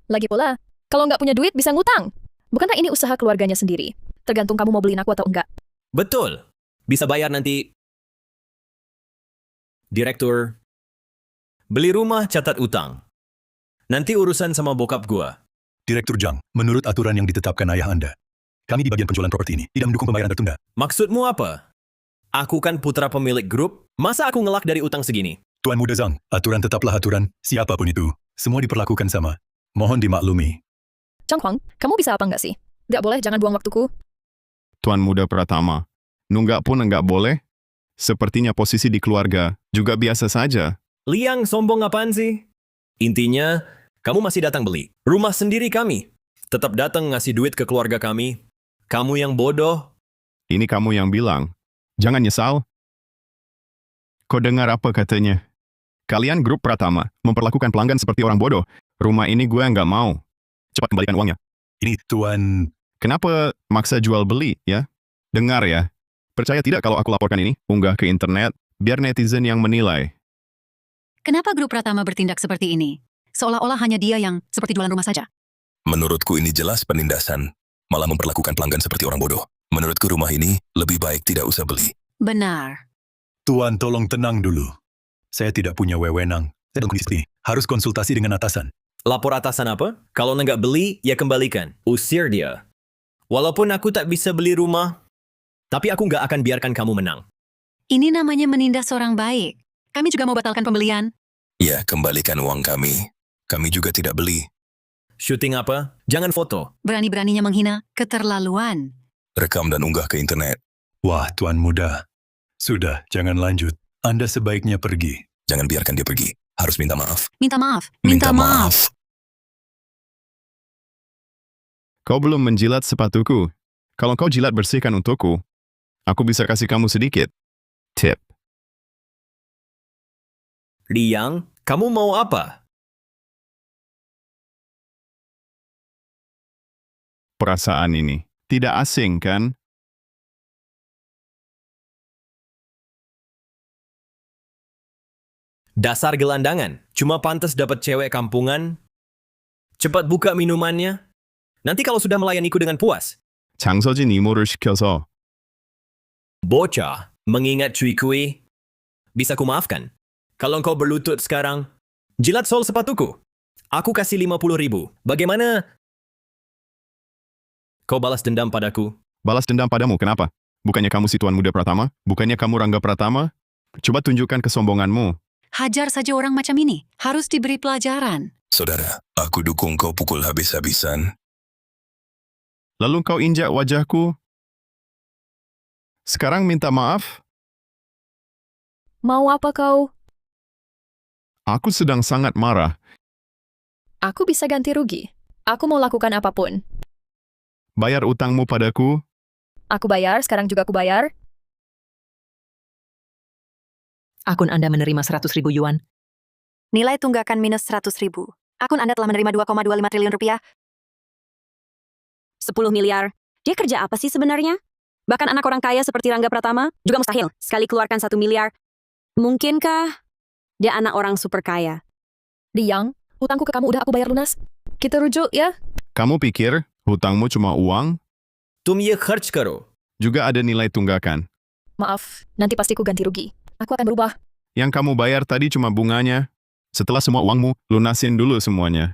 Lagi pula, kalau nggak punya duit, bisa ngutang. Bukankah ini usaha keluarganya sendiri? Tergantung kamu mau beliin aku atau enggak. Betul. Bisa bayar nanti. Direktur. Beli rumah, catat utang. Nanti urusan sama bokap gua. Direktur Zhang, menurut aturan yang ditetapkan ayah Anda, kami di bagian penjualan properti ini tidak mendukung pembayaran tertunda. Maksudmu apa? Aku kan putra pemilik grup, masa aku ngelak dari utang segini? Tuan Muda Zhang, aturan tetaplah aturan, siapapun itu. Semua diperlakukan sama. Mohon dimaklumi. Zhang Huang, kamu bisa apa enggak sih? Nggak boleh, jangan buang waktuku. Tuan Muda Pratama, nunggak pun enggak boleh? Sepertinya posisi di keluarga juga biasa saja. Liang, sombong apaan sih? Intinya, kamu masih datang beli. Rumah sendiri kami. Tetap datang ngasih duit ke keluarga kami. Kamu yang bodoh. Ini kamu yang bilang. Jangan nyesal. Kau dengar apa katanya? Kalian grup Pratama memperlakukan pelanggan seperti orang bodoh. Rumah ini gue nggak mau. Cepat kembalikan uangnya. Ini Tuan... Kenapa maksa jual beli, ya? Dengar ya. Percaya tidak kalau aku laporkan ini? Unggah ke internet, biar netizen yang menilai. Kenapa grup Pratama bertindak seperti ini? Seolah-olah hanya dia yang seperti jualan rumah saja. Menurutku ini jelas penindasan. Malah memperlakukan pelanggan seperti orang bodoh. Menurutku rumah ini lebih baik tidak usah beli. Benar. Tuan tolong tenang dulu. Saya tidak punya wewenang. Saya dalam kondisi ini. Harus konsultasi dengan atasan. Lapor atasan apa? Kalau nggak beli, ya kembalikan. Usir dia. Walaupun aku tak bisa beli rumah, tapi aku nggak akan biarkan kamu menang. Ini namanya menindas orang baik. Kami juga mau batalkan pembelian. Ya, kembalikan uang kami. Kami juga tidak beli. Syuting apa? Jangan foto. Berani-beraninya menghina, keterlaluan. Rekam dan unggah ke internet. Wah, Tuan Muda. Sudah, jangan lanjut. Anda sebaiknya pergi. Jangan biarkan dia pergi. Harus minta maaf. Minta maaf. Minta maaf. Kau belum menjilat sepatuku. Kalau kau jilat bersihkan untukku, aku bisa kasih kamu sedikit tip. Liang, kamu mau apa? Perasaan ini tidak asing, kan? Dasar gelandangan. Cuma pantas dapat cewek kampungan. Cepat buka minumannya. Nanti kalau sudah melayaniku dengan puas. 장서진 이모를 시켜서 Bocah. Mengingat Cui Kui, bisa ku maafkan. Kalau engkau berlutut sekarang, jilat sol sepatuku. Aku kasih 50.000. Bagaimana? Kau balas dendam padaku. Balas dendam padamu, kenapa? Bukannya kamu si Tuan Muda Pratama? Bukannya kamu Rangga Pratama? Coba tunjukkan kesombonganmu. Hajar saja orang macam ini. Harus diberi pelajaran. Saudara, aku dukung kau pukul habis-habisan. Lalu kau injak wajahku. Sekarang minta maaf? Mau apa kau? Aku sedang sangat marah. Aku bisa ganti rugi. Aku mau lakukan apapun. Bayar utangmu padaku. Aku bayar, sekarang juga aku bayar. Akun Anda menerima 100.000 yuan. Nilai tunggakan minus 100.000. Akun Anda telah menerima 2,25 triliun rupiah. 10 miliar. Dia kerja apa sih sebenarnya? Bahkan anak orang kaya seperti Rangga Pratama juga mustahil sekali keluarkan 1 miliar. Mungkinkah dia anak orang super kaya? Liang, hutangku ke kamu udah aku bayar lunas. Kita rujuk ya. Kamu pikir hutangmu cuma uang? Tum ye kharch karo. Juga ada nilai tunggakan. Maaf, nanti pasti ku ganti rugi. Aku akan berubah. Yang kamu bayar tadi cuma bunganya. Setelah semua uangmu, lunasin dulu semuanya.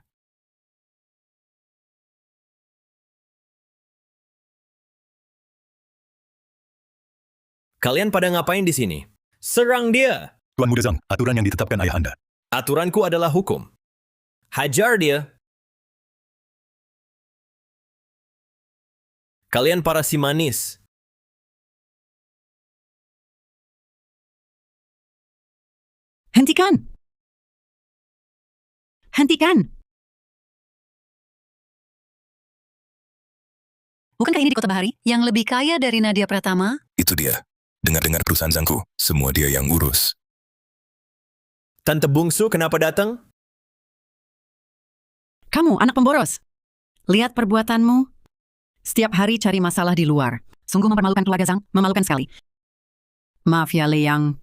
Kalian pada ngapain di sini? Serang dia! Tuan Muda Zhang, aturan yang ditetapkan ayah Anda. Aturanku adalah hukum. Hajar dia! Kalian para si manis. Hentikan! Hentikan! Bukankah ini di Kota Bahari yang lebih kaya dari Nadia Pratama? Itu dia. Dengar-dengar perusahaan Zhangku, semua dia yang urus. Tante bungsu kenapa datang? Kamu, anak pemboros. Lihat perbuatanmu. Setiap hari cari masalah di luar. Sungguh mempermalukan keluarga Zhang, memalukan sekali. Maaf ya, Liang.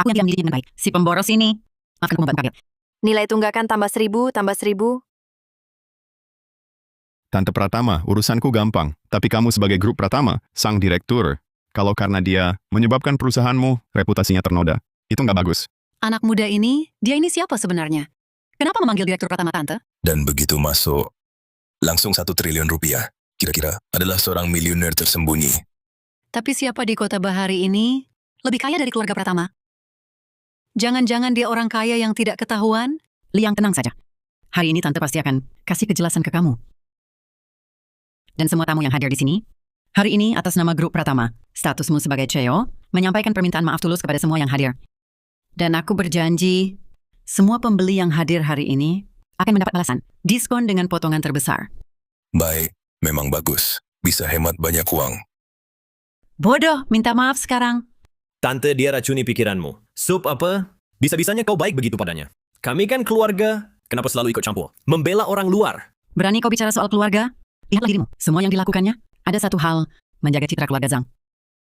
Aku yang diam dengan baik. Si pemboros ini. Maafkan aku membuatmu kaget. Nilai tunggakan tambah 1.000, tambah 1.000. Tante Pratama, urusanku gampang. Tapi kamu sebagai grup Pratama, sang direktur. Kalau karena dia menyebabkan perusahaanmu, reputasinya ternoda. Itu nggak bagus. Anak muda ini, dia ini siapa sebenarnya? Kenapa memanggil direktur Pratama Tante? Dan begitu masuk, langsung 1 triliun rupiah. Kira-kira adalah seorang miliuner tersembunyi. Tapi siapa di Kota Bahari ini lebih kaya dari keluarga Pratama? Jangan-jangan dia orang kaya yang tidak ketahuan? Liang, tenang saja. Hari ini Tante pasti akan kasih kejelasan ke kamu. Dan semua tamu yang hadir di sini, hari ini atas nama grup Pratama, statusmu sebagai CEO, menyampaikan permintaan maaf tulus kepada semua yang hadir. Dan aku berjanji, semua pembeli yang hadir hari ini akan mendapat balasan, diskon dengan potongan terbesar. Baik, memang bagus. Bisa hemat banyak uang. Bodoh, minta maaf sekarang. Tante, dia racuni pikiranmu. Sup apa? Bisa-bisanya kau baik begitu padanya. Kami kan keluarga. Kenapa selalu ikut campur? Membela orang luar. Berani kau bicara soal keluarga? Lihatlah dirimu. Semua yang dilakukannya, ada satu hal, menjaga citra keluarga Zhang.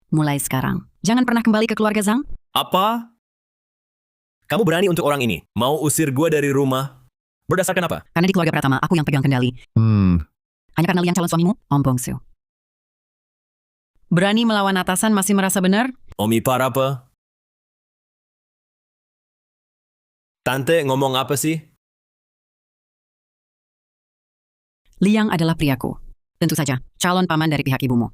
Mulai sekarang, jangan pernah kembali ke keluarga Zhang. Apa? Kamu berani untuk orang ini? Mau usir gua dari rumah? Berdasarkan apa? Karena di keluarga Pratama, aku yang pegang kendali. Hanya karena Liang calon suamimu, Om Bongsu. Berani melawan atasan masih merasa benar? Om Ipar apa? Tante ngomong apa sih? Liang adalah priaku. Tentu saja, calon paman dari pihak ibumu.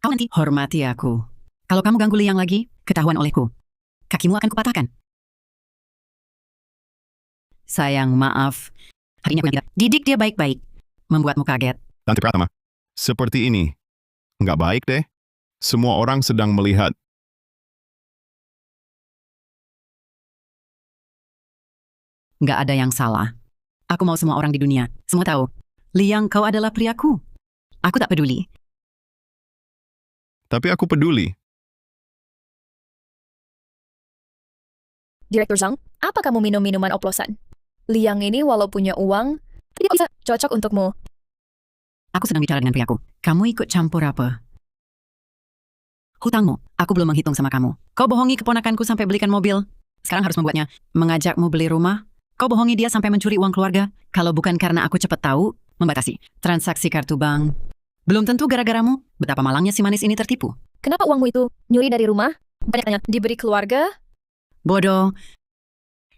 Kau nanti hormati aku. Kalau kamu ganggu Liang lagi, ketahuan olehku. Kakimu akan kupatahkan. Sayang, maaf. Hari ini aku yang tidak didik dia baik-baik. Membuatmu kaget. Tante Pratama, seperti ini. Nggak baik deh. Semua orang sedang melihat. Nggak ada yang salah. Aku mau semua orang di dunia. Semua tahu. Liang, kau adalah priaku. Aku tak peduli. Tapi aku peduli. Direktur Zhang, apa kamu minum minuman oplosan? Liang ini walau punya uang, dia bisa cocok untukmu. Aku sedang bicara dengan priaku. Kamu ikut campur apa? Hutangmu, aku belum menghitung sama kamu. Kau bohongi keponakanku sampai belikan mobil. Sekarang harus membuatnya mengajakmu beli rumah. Kau bohongi dia sampai mencuri uang keluarga. Kalau bukan karena aku cepat tahu, membatasi transaksi kartu bank. Belum tentu gara-garamu, betapa malangnya si manis ini tertipu. Kenapa uangmu itu nyuri dari rumah? Banyak tanya, diberi keluarga? Bodoh.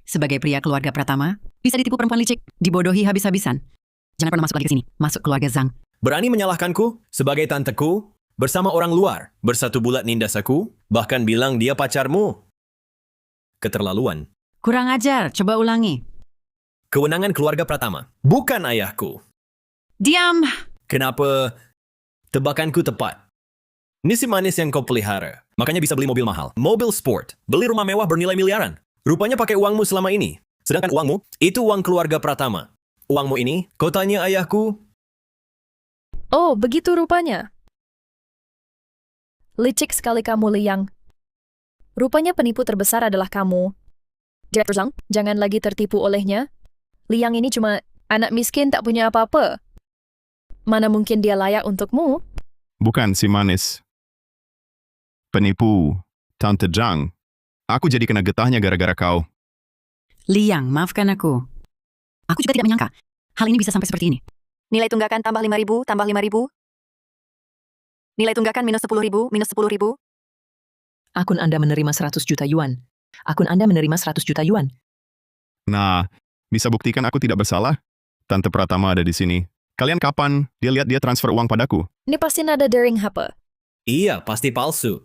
Sebagai pria keluarga Pratama, bisa ditipu perempuan licik, dibodohi habis-habisan. Jangan pernah masuk lagi ke sini, masuk keluarga Zhang. Berani menyalahkanku sebagai tanteku bersama orang luar, bersatu bulat nindas aku, bahkan bilang dia pacarmu. Keterlaluan. Kurang ajar, coba ulangi. Kewenangan keluarga Pratama, bukan ayahku. Diam! Kenapa tebakanku tepat? Ini si manis yang kau pelihara, makanya bisa beli mobil mahal. Mobil sport, beli rumah mewah bernilai miliaran. Rupanya pakai uangmu selama ini. Sedangkan uangmu, itu uang keluarga Pratama. Uangmu ini, kau tanya ayahku, Oh, begitu rupanya. Licik sekali kamu, Liang. Rupanya penipu terbesar adalah kamu. Direktur Zhang, jangan lagi tertipu olehnya. Liang ini cuma anak miskin tak punya apa-apa. Mana mungkin dia layak untukmu? Bukan si manis. Penipu, Tante Zhang. Aku jadi kena getahnya gara-gara kau. Liang, maafkan aku. Aku juga tidak menyangka hal ini bisa sampai seperti ini. Nilai tunggakan tambah 5.000, tambah 5.000. Nilai tunggakan minus 10.000, minus 10.000. Akun Anda menerima 100 juta yuan. Akun Anda menerima 100 juta yuan. Nah, bisa buktikan aku tidak bersalah? Tante Pratama ada di sini. Kalian kapan dia lihat dia transfer uang padaku? Ini pasti nada daring apa? iya pasti palsu.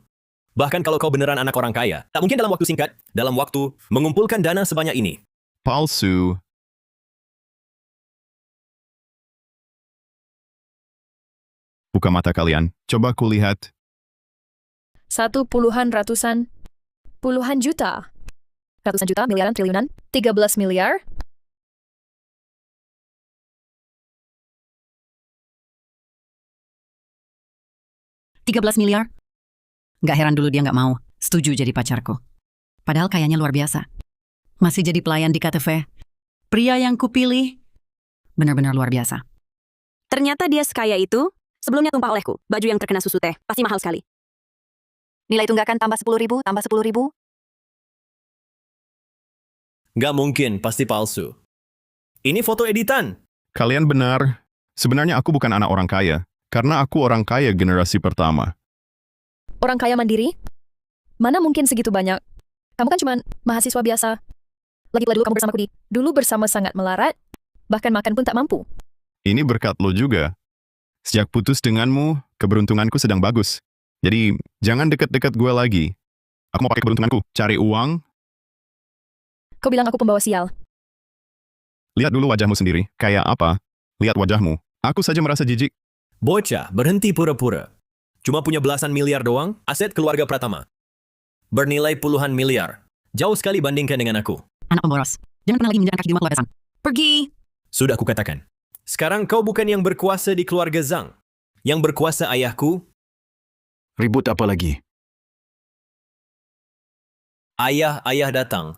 Bahkan kalau kau beneran anak orang kaya, tak mungkin dalam waktu singkat, dalam waktu mengumpulkan dana sebanyak ini. Palsu. Buka mata kalian. Coba kulihat. 1 puluhan ratusan, puluhan juta. Ratusan juta, miliaran, triliunan, 13 miliar. $13 miliar? Nggak heran dulu dia nggak mau setuju jadi pacarku. Padahal kayaknya luar biasa. Masih jadi pelayan di KTV. Pria yang kupilih benar-benar luar biasa. Ternyata dia sekaya itu. Sebelumnya tumpah olehku. Baju yang terkena susu teh. Pasti mahal sekali. Nilai tunggakan tambah 10.000, tambah 10.000. Nggak mungkin, pasti palsu. Ini foto editan. Kalian benar. Sebenarnya aku bukan anak orang kaya. Karena aku orang kaya generasi pertama. Orang kaya mandiri? Mana mungkin segitu banyak? Kamu kan cuma mahasiswa biasa. Lagi pula dulu kamu bersamaku dulu bersama sangat melarat. Bahkan makan pun tak mampu. Ini berkat lo juga. Sejak putus denganmu, keberuntunganku sedang bagus. Jadi, jangan dekat-dekat gue lagi. Aku mau pakai keberuntunganku, cari uang. Kau bilang aku pembawa sial. Lihat dulu wajahmu sendiri, kayak apa? Lihat wajahmu. Aku saja merasa jijik. Bocah, berhenti pura-pura. Cuma punya belasan miliar doang, aset keluarga Pratama. Bernilai puluhan miliar. Jauh sekali bandingkan dengan aku. Anak pemboros. Jangan pernah lagi menjalan kaki di rumah keluarga Zhang. Pergi! Sudah kukatakan. Sekarang kau bukan yang berkuasa di keluarga Zhang. Yang berkuasa ayahku, Ribut apa lagi? ayah datang.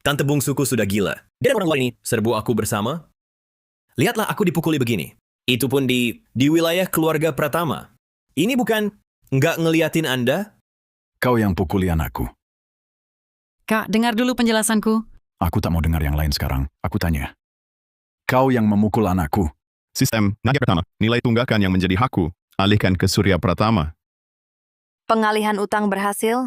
Tante bungsuku sudah gila. Dan orang luar ini serbu aku bersama. Lihatlah aku dipukuli begini. Itu pun di wilayah keluarga Pratama. Ini bukan nggak ngeliatin Anda? Kau yang pukuli anakku. Kak, dengar dulu penjelasanku. Aku tak mau dengar yang lain sekarang. Aku tanya. Kau yang memukul anakku. Sistem, Naga pertama, nilai tunggakan yang menjadi hakku, alihkan ke Surya Pratama. Pengalihan utang berhasil.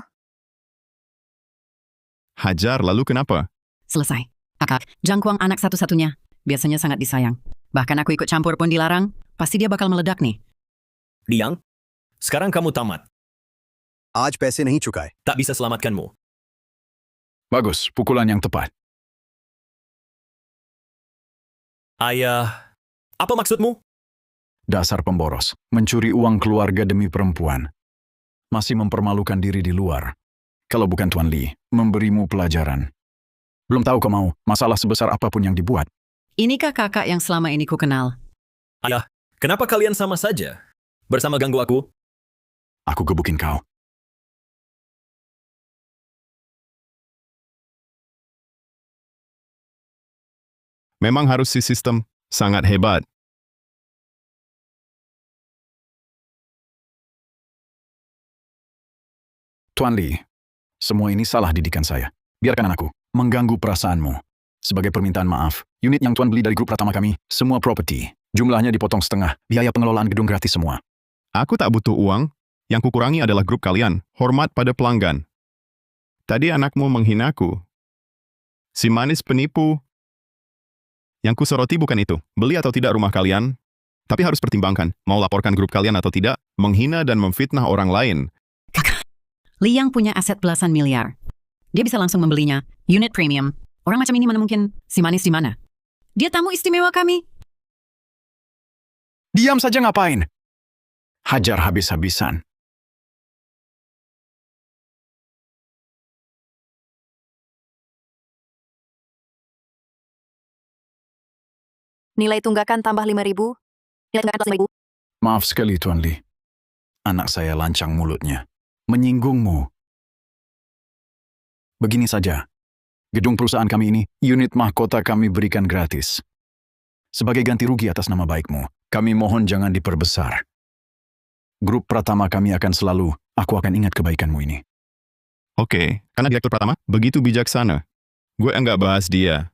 Hajar, lalu kenapa? Selesai. Kakak, Zhang Kuang anak satu-satunya. Biasanya sangat disayang. Bahkan aku ikut campur pun dilarang. Pasti dia bakal meledak nih. Liang, sekarang kamu tamat. आज पैसे नहीं चुकाए. Tak bisa selamatkanmu. Bagus, pukulan yang tepat. Ayah, apa maksudmu? Dasar pemboros, mencuri uang keluarga demi perempuan. Masih mempermalukan diri di luar. Kalau bukan Tuan Li, memberimu pelajaran. Belum tahu kau mau, masalah sebesar apapun yang dibuat. Inikah kakak yang selama ini ku kenal? Ayah, kenapa kalian sama saja? Bersama ganggu aku? Aku gebukin kau. Memang harus si sistem sangat hebat. Tuan Li, semua ini salah didikan saya. Biarkan anakku mengganggu perasaanmu. Sebagai permintaan maaf, unit yang Tuan beli dari grup Pratama kami, semua properti. Jumlahnya dipotong setengah, biaya pengelolaan gedung gratis semua. Aku tak butuh uang. Yang kukurangi adalah grup kalian. Hormat pada pelanggan. Tadi anakmu menghinaku. Si manis penipu. Yang kusoroti bukan itu. Beli atau tidak rumah kalian. Tapi harus pertimbangkan. Mau laporkan grup kalian atau tidak. Menghina dan memfitnah orang lain. Kakak, Liang punya aset belasan miliar. Dia bisa langsung membelinya. Unit premium. Orang macam ini mana mungkin? Si manis di mana? Dia tamu istimewa kami. Diam saja ngapain? Hajar habis-habisan. Nilai tunggakan tambah 5.000. Nilai tunggakan plus 5.000. Maaf sekali, Tuan Lee. Anak saya lancang mulutnya. Menyinggungmu. Begini saja. Gedung perusahaan kami ini, unit mahkota kami berikan gratis. Sebagai ganti rugi atas nama baikmu, kami mohon jangan diperbesar. Grup Pratama kami akan selalu, aku akan ingat kebaikanmu ini. Oke, karena direktur Pratama begitu bijaksana. Gue enggak bahas dia.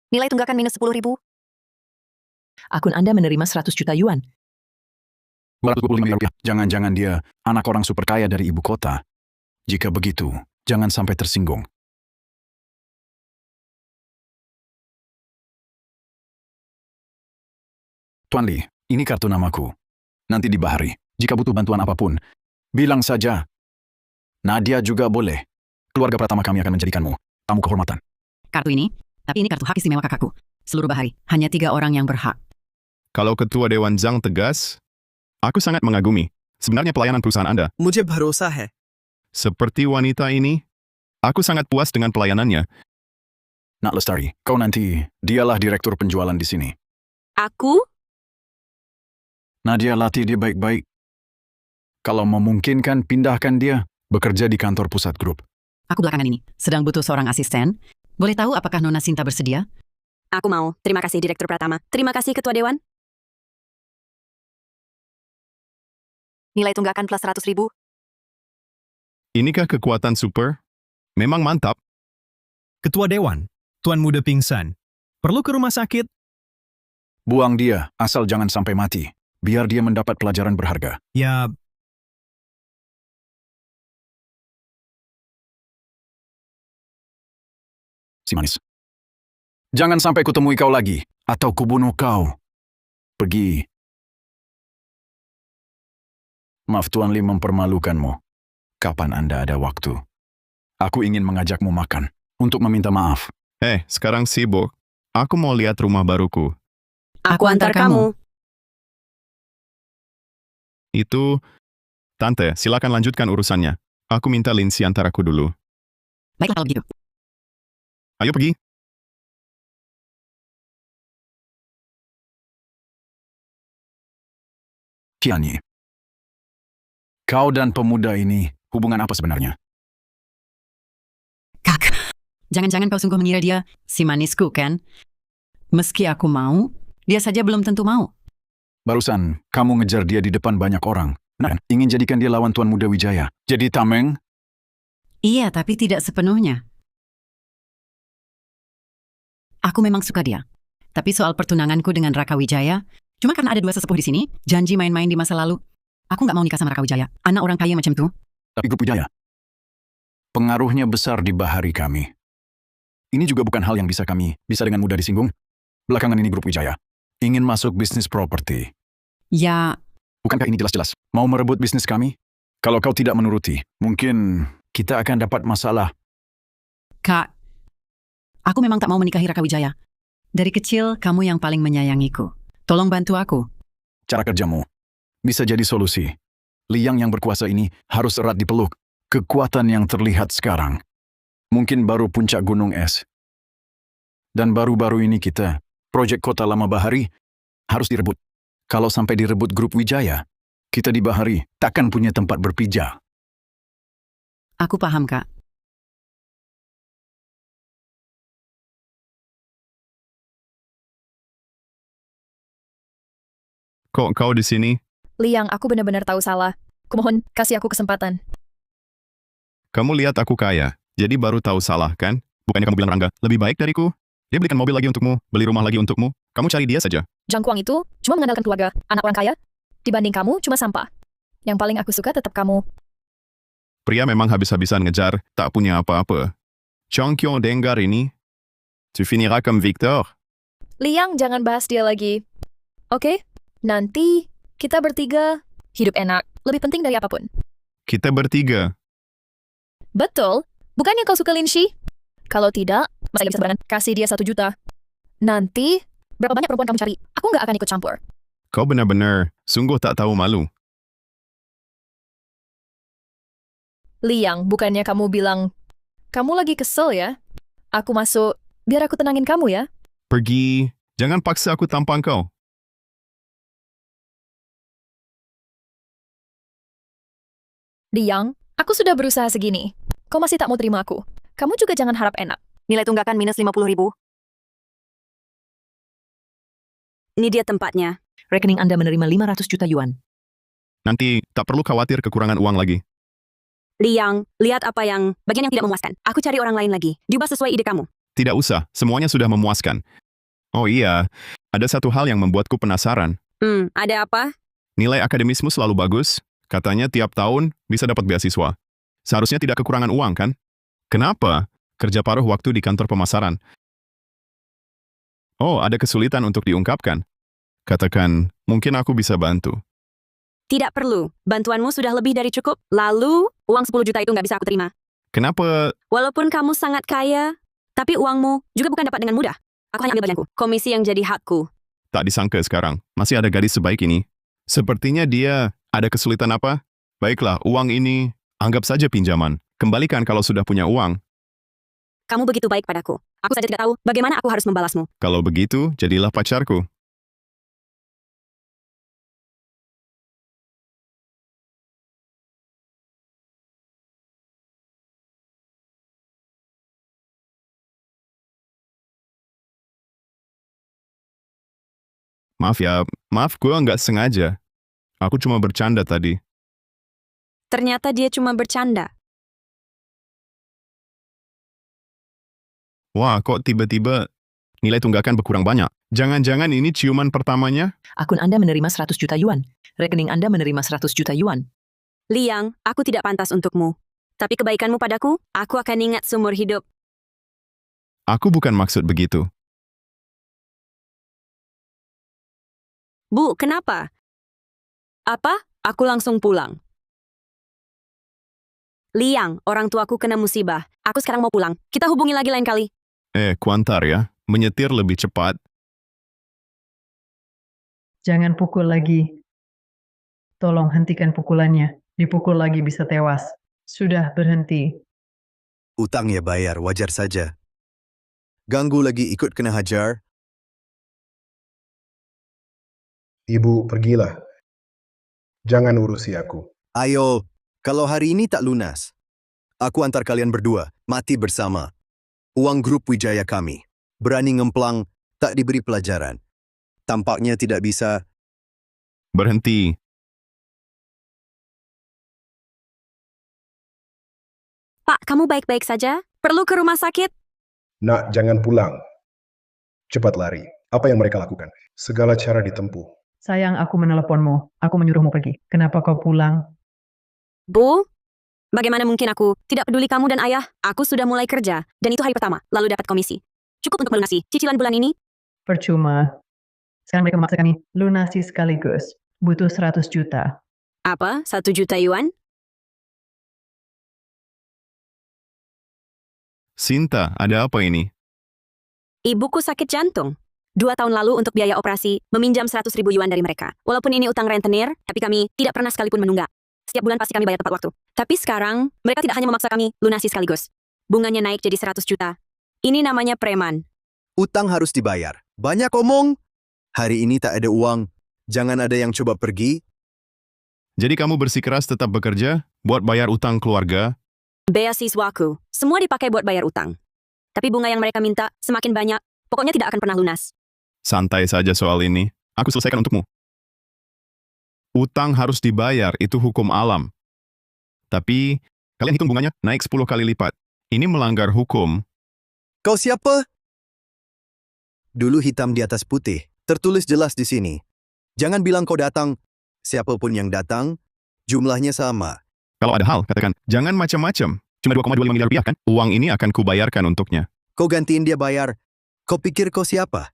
Nilai tunggakan minus 10.000. Akun Anda menerima 100 juta yuan. 225 miliar rupiah. Jangan-jangan dia anak orang super kaya dari ibu kota. Jika begitu, jangan sampai tersinggung. Tuan Lee, ini kartu namaku. Nanti di Bahari, jika butuh bantuan apapun, bilang saja. Nadia juga boleh. Keluarga Pratama kami akan menjadikanmu tamu kehormatan. Kartu ini, tapi ini kartu hak istimewa kakakku. Seluruh Bahari, hanya 3 orang yang berhak. Kalau Ketua Dewan Zhang tegas, aku sangat mengagumi. Sebenarnya pelayanan perusahaan Anda. मुझे भरोसा है. Seperti wanita ini, aku sangat puas dengan pelayanannya. Nak Lestari, kau nanti, dialah direktur penjualan di sini. Aku? Nadia latih dia baik-baik. Kalau memungkinkan, pindahkan dia bekerja di kantor pusat grup. Aku belakangan ini sedang butuh seorang asisten. Boleh tahu apakah Nona Sinta bersedia? Aku mau. Terima kasih, Direktur Pratama. Terima kasih, Ketua Dewan. Nilai tunggakan plus 100.000. Inikah kekuatan super? Memang mantap. Ketua Dewan, Tuan Muda pingsan. Perlu ke rumah sakit? Buang dia, asal jangan sampai mati. Biar dia mendapat pelajaran berharga. Ya, Si manis. Jangan sampai kutemui kau lagi, atau kubunuh kau. Pergi. Maaf Tuan Lee mempermalukanmu. Kapan Anda ada waktu? Aku ingin mengajakmu makan, untuk meminta maaf. Sekarang sibuk. Aku mau lihat rumah baruku. Aku antar kamu. Itu, Tante, silakan lanjutkan urusannya. Aku minta Lindsay antaraku dulu. Baiklah kalau begitu. Ayo pergi. Kiani. Kau dan pemuda ini, hubungan apa sebenarnya? Kak, jangan-jangan kau sungguh mengira dia si manisku, kan? Meski aku mau, dia saja belum tentu mau. Barusan, kamu ngejar dia di depan banyak orang. Nah, ingin jadikan dia lawan Tuan Muda Wijaya. Jadi tameng? Iya, tapi tidak sepenuhnya. Aku memang suka dia. Tapi soal pertunanganku dengan Raka Wijaya, cuma karena ada 2 sesepuh di sini, janji main-main di masa lalu. Aku nggak mau nikah sama Raka Wijaya. Anak orang kaya macam tuh. Tapi grup Wijaya. Pengaruhnya besar di Bahari kami. Ini juga bukan hal yang bisa dengan mudah disinggung. Belakangan ini grup Wijaya ingin masuk bisnis properti. Ya, Bukankah ini jelas-jelas mau merebut bisnis kami? Kalau kau tidak menuruti, mungkin kita akan dapat masalah. Kak, aku memang tak mau menikahi Raka Wijaya. Dari kecil, kamu yang paling menyayangiku. Tolong bantu aku. Cara kerjamu bisa jadi solusi. Liang yang berkuasa ini harus erat dipeluk. Kekuatan yang terlihat sekarang mungkin baru puncak gunung es. Dan baru-baru ini kita, proyek Kota Lama Bahari, harus direbut. Kalau sampai direbut grup Wijaya, kita di Bahari takkan punya tempat berpijak. Aku paham, Kak. Kok kau di sini? Liang, aku benar-benar tahu salah. Kumohon, kasih aku kesempatan. Kamu lihat aku kaya, jadi baru tahu salah, kan? Bukannya kamu bilang Rangga lebih baik dariku? Dia belikan mobil lagi untukmu, beli rumah lagi untukmu. Kamu cari dia saja. Zhang Kuang itu cuma mengandalkan keluarga, anak orang kaya. Dibanding kamu, cuma sampah. Yang paling aku suka tetap kamu. Pria memang habis-habisan ngejar, tak punya apa-apa. Chongqiong dengar ini. Tu finiras comme Victor. Liang, jangan bahas dia lagi. Oke? Nanti kita bertiga hidup enak. Lebih penting dari apapun. Kita bertiga. Betul. Bukannya kau suka Lin Shi? Kalau tidak, masa ia bisa sembarangan kasih dia 1 juta. Nanti, berapa banyak perempuan kamu cari? Aku nggak akan ikut campur. Kau benar-benar sungguh tak tahu malu. Liang, bukannya kamu bilang, kamu lagi kesel ya? Aku masuk, biar aku tenangin kamu ya. Pergi, jangan paksa aku tampang kau. Liang, aku sudah berusaha segini. Kau masih tak mau terima aku. Kamu juga jangan harap enak. Nilai tunggakan minus 50.000. Ini dia tempatnya. Rekening Anda menerima 500 juta yuan. Nanti tak perlu khawatir kekurangan uang lagi. Liang, lihat apa yang bagian yang tidak memuaskan. Aku cari orang lain lagi. Diubah sesuai ide kamu. Tidak usah, semuanya sudah memuaskan. Oh iya, ada satu hal yang membuatku penasaran. Ada apa? Nilai akademismu selalu bagus. Katanya tiap tahun bisa dapat beasiswa. Seharusnya tidak kekurangan uang, kan? Kenapa? Kerja paruh waktu di kantor pemasaran. Oh, ada kesulitan untuk diungkapkan. Katakan, mungkin aku bisa bantu. Tidak perlu. Bantuanmu sudah lebih dari cukup. Lalu, uang 10 juta itu nggak bisa aku terima. Kenapa? Walaupun kamu sangat kaya, tapi uangmu juga bukan dapat dengan mudah. Aku hanya ambil bagianku. Komisi yang jadi hakku. Tak disangka sekarang, masih ada gadis sebaik ini. Sepertinya dia ada kesulitan apa? Baiklah, uang ini, anggap saja pinjaman. Kembalikan kalau sudah punya uang. Kamu begitu baik padaku. Aku saja tidak tahu bagaimana aku harus membalasmu. Kalau begitu, jadilah pacarku. Maaf ya, maaf gue nggak sengaja. Aku cuma bercanda tadi. Ternyata dia cuma bercanda. Wah, kok tiba-tiba nilai tunggakan berkurang banyak? Jangan-jangan ini ciuman pertamanya? Akun Anda menerima 100 juta yuan. Rekening Anda menerima 100 juta yuan. Liang, aku tidak pantas untukmu. Tapi kebaikanmu padaku, aku akan ingat seumur hidup. Aku bukan maksud begitu. Bu, kenapa? Apa? Aku langsung pulang. Liang, orang tuaku kena musibah. Aku sekarang mau pulang. Kita hubungi lagi lain kali. Kuantar ya. Menyetir lebih cepat. Jangan pukul lagi. Tolong hentikan pukulannya. Dipukul lagi bisa tewas. Sudah berhenti. Utang ya bayar, wajar saja. Ganggu lagi ikut kena hajar. Ibu, pergilah. Jangan urusi aku. Ayo, kalau hari ini tak lunas, aku antar kalian berdua, mati bersama. Uang grup Wijaya kami. Berani ngemplang, tak diberi pelajaran. Tampaknya tidak bisa. Berhenti. Pak, kamu baik-baik saja? Perlu ke rumah sakit? Nak, jangan pulang. Cepat lari. Apa yang mereka lakukan? Segala cara ditempuh. Sayang, aku meneleponmu. Aku menyuruhmu pergi. Kenapa kau pulang? Bu, bagaimana mungkin aku tidak peduli kamu dan ayah? Aku sudah mulai kerja, dan itu hari pertama, lalu dapat komisi. Cukup untuk melunasi cicilan bulan ini? Percuma. Sekarang mereka memaksa kami lunasi sekaligus. Butuh 100 juta. Apa? 1 juta yuan? Sinta, ada apa ini? Ibuku sakit jantung. 2 tahun lalu untuk biaya operasi, meminjam 100.000 yuan dari mereka. Walaupun ini utang rentenir, tapi kami tidak pernah sekalipun menunggak. Setiap bulan pasti kami bayar tepat waktu. Tapi sekarang, mereka tidak hanya memaksa kami lunasi sekaligus. Bunganya naik jadi 100 juta. Ini namanya preman. Utang harus dibayar. Banyak omong. Hari ini tak ada uang. Jangan ada yang coba pergi. Jadi kamu bersikeras tetap bekerja buat bayar utang keluarga? Beasiswaku, semua dipakai buat bayar utang. Tapi bunga yang mereka minta semakin banyak, pokoknya tidak akan pernah lunas. Santai saja soal ini. Aku selesaikan untukmu. Utang harus dibayar, itu hukum alam. Tapi, kalian hitung bunganya naik 10 kali lipat. Ini melanggar hukum. Kau siapa? Dulu hitam di atas putih. Tertulis jelas di sini. Jangan bilang kau datang. Siapapun yang datang, jumlahnya sama. Kalau ada hal, katakan, jangan macam-macam. Cuma 2,25 miliar rupiah kan? Uang ini akan kubayarkan untuknya. Kau gantiin dia bayar. Kau pikir kau siapa?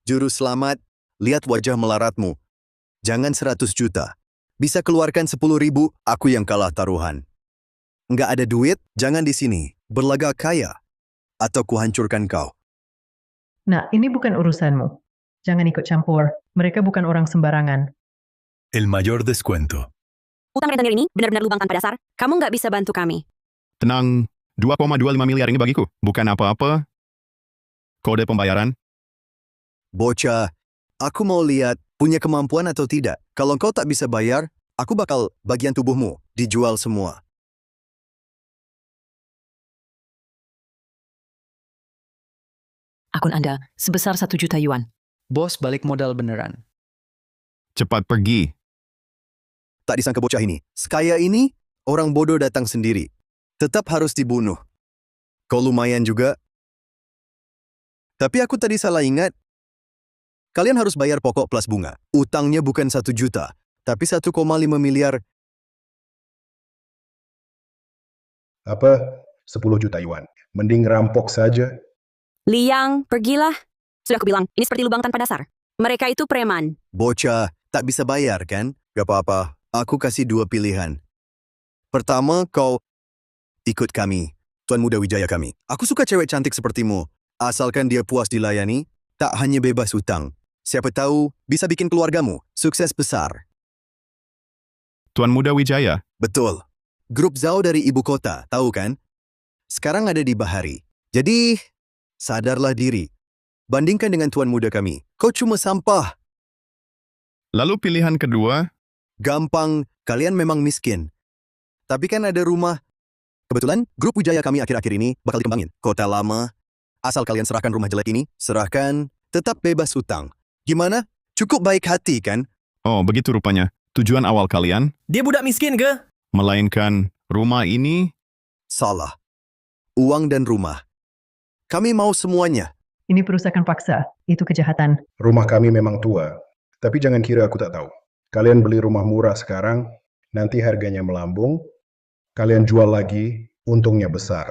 Juru selamat, lihat wajah melaratmu. Jangan 100 juta. Bisa keluarkan 10.000, aku yang kalah taruhan. Nggak ada duit, jangan di sini. Berlagak kaya. Atau kuhancurkan kau. Nah, ini bukan urusanmu. Jangan ikut campur. Mereka bukan orang sembarangan. El mayor descuento. Utang rentenir ini benar-benar lubang tanpa dasar. Kamu nggak bisa bantu kami. Tenang, 2,25 miliar ini bagiku. Bukan apa-apa. Kode pembayaran. Bocah, aku mau lihat punya kemampuan atau tidak. Kalau kau tak bisa bayar, aku bakal bagian tubuhmu dijual semua. Akun Anda sebesar 1 juta yuan. Bos balik modal beneran. Cepat pergi. Tak disangka bocah ini. Sekaya ini, orang bodoh datang sendiri. Tetap harus dibunuh. Kau lumayan juga. Tapi aku tadi salah ingat. Kalian harus bayar pokok plus bunga. Utangnya bukan 1 juta, tapi 1,5 miliar. Apa? 10 juta yuan. Mending rampok saja. Liang, pergilah. Sudah aku bilang, ini seperti lubang tanpa dasar. Mereka itu preman. Bocah, tak bisa bayar kan? Gak apa-apa, aku kasih 2 pilihan. Pertama, kau ikut kami, Tuan Muda Wijaya kami. Aku suka cewek cantik sepertimu. Asalkan dia puas dilayani, tak hanya bebas hutang. Siapa tahu, bisa bikin keluargamu sukses besar. Tuan Muda Wijaya. Betul. Grup Zhao dari ibu kota, tahu kan? Sekarang ada di Bahari. Jadi, sadarlah diri. Bandingkan dengan Tuan Muda kami. Kau cuma sampah. Lalu pilihan kedua? Gampang, kalian memang miskin. Tapi kan ada rumah. Kebetulan, grup Wijaya kami akhir-akhir ini bakal dikembangin. Kota lama. Asal kalian serahkan rumah jelek ini, serahkan, tetap bebas hutang. Gimana? Cukup baik hati kan? Oh, begitu rupanya. Tujuan awal kalian? Dia budak miskin ke? Melainkan rumah ini? Salah. Uang dan rumah. Kami mau semuanya. Ini perusahaan paksa. Itu kejahatan. Rumah kami memang tua, tapi jangan kira aku tak tahu. Kalian beli rumah murah sekarang, nanti harganya melambung, kalian jual lagi, untungnya besar.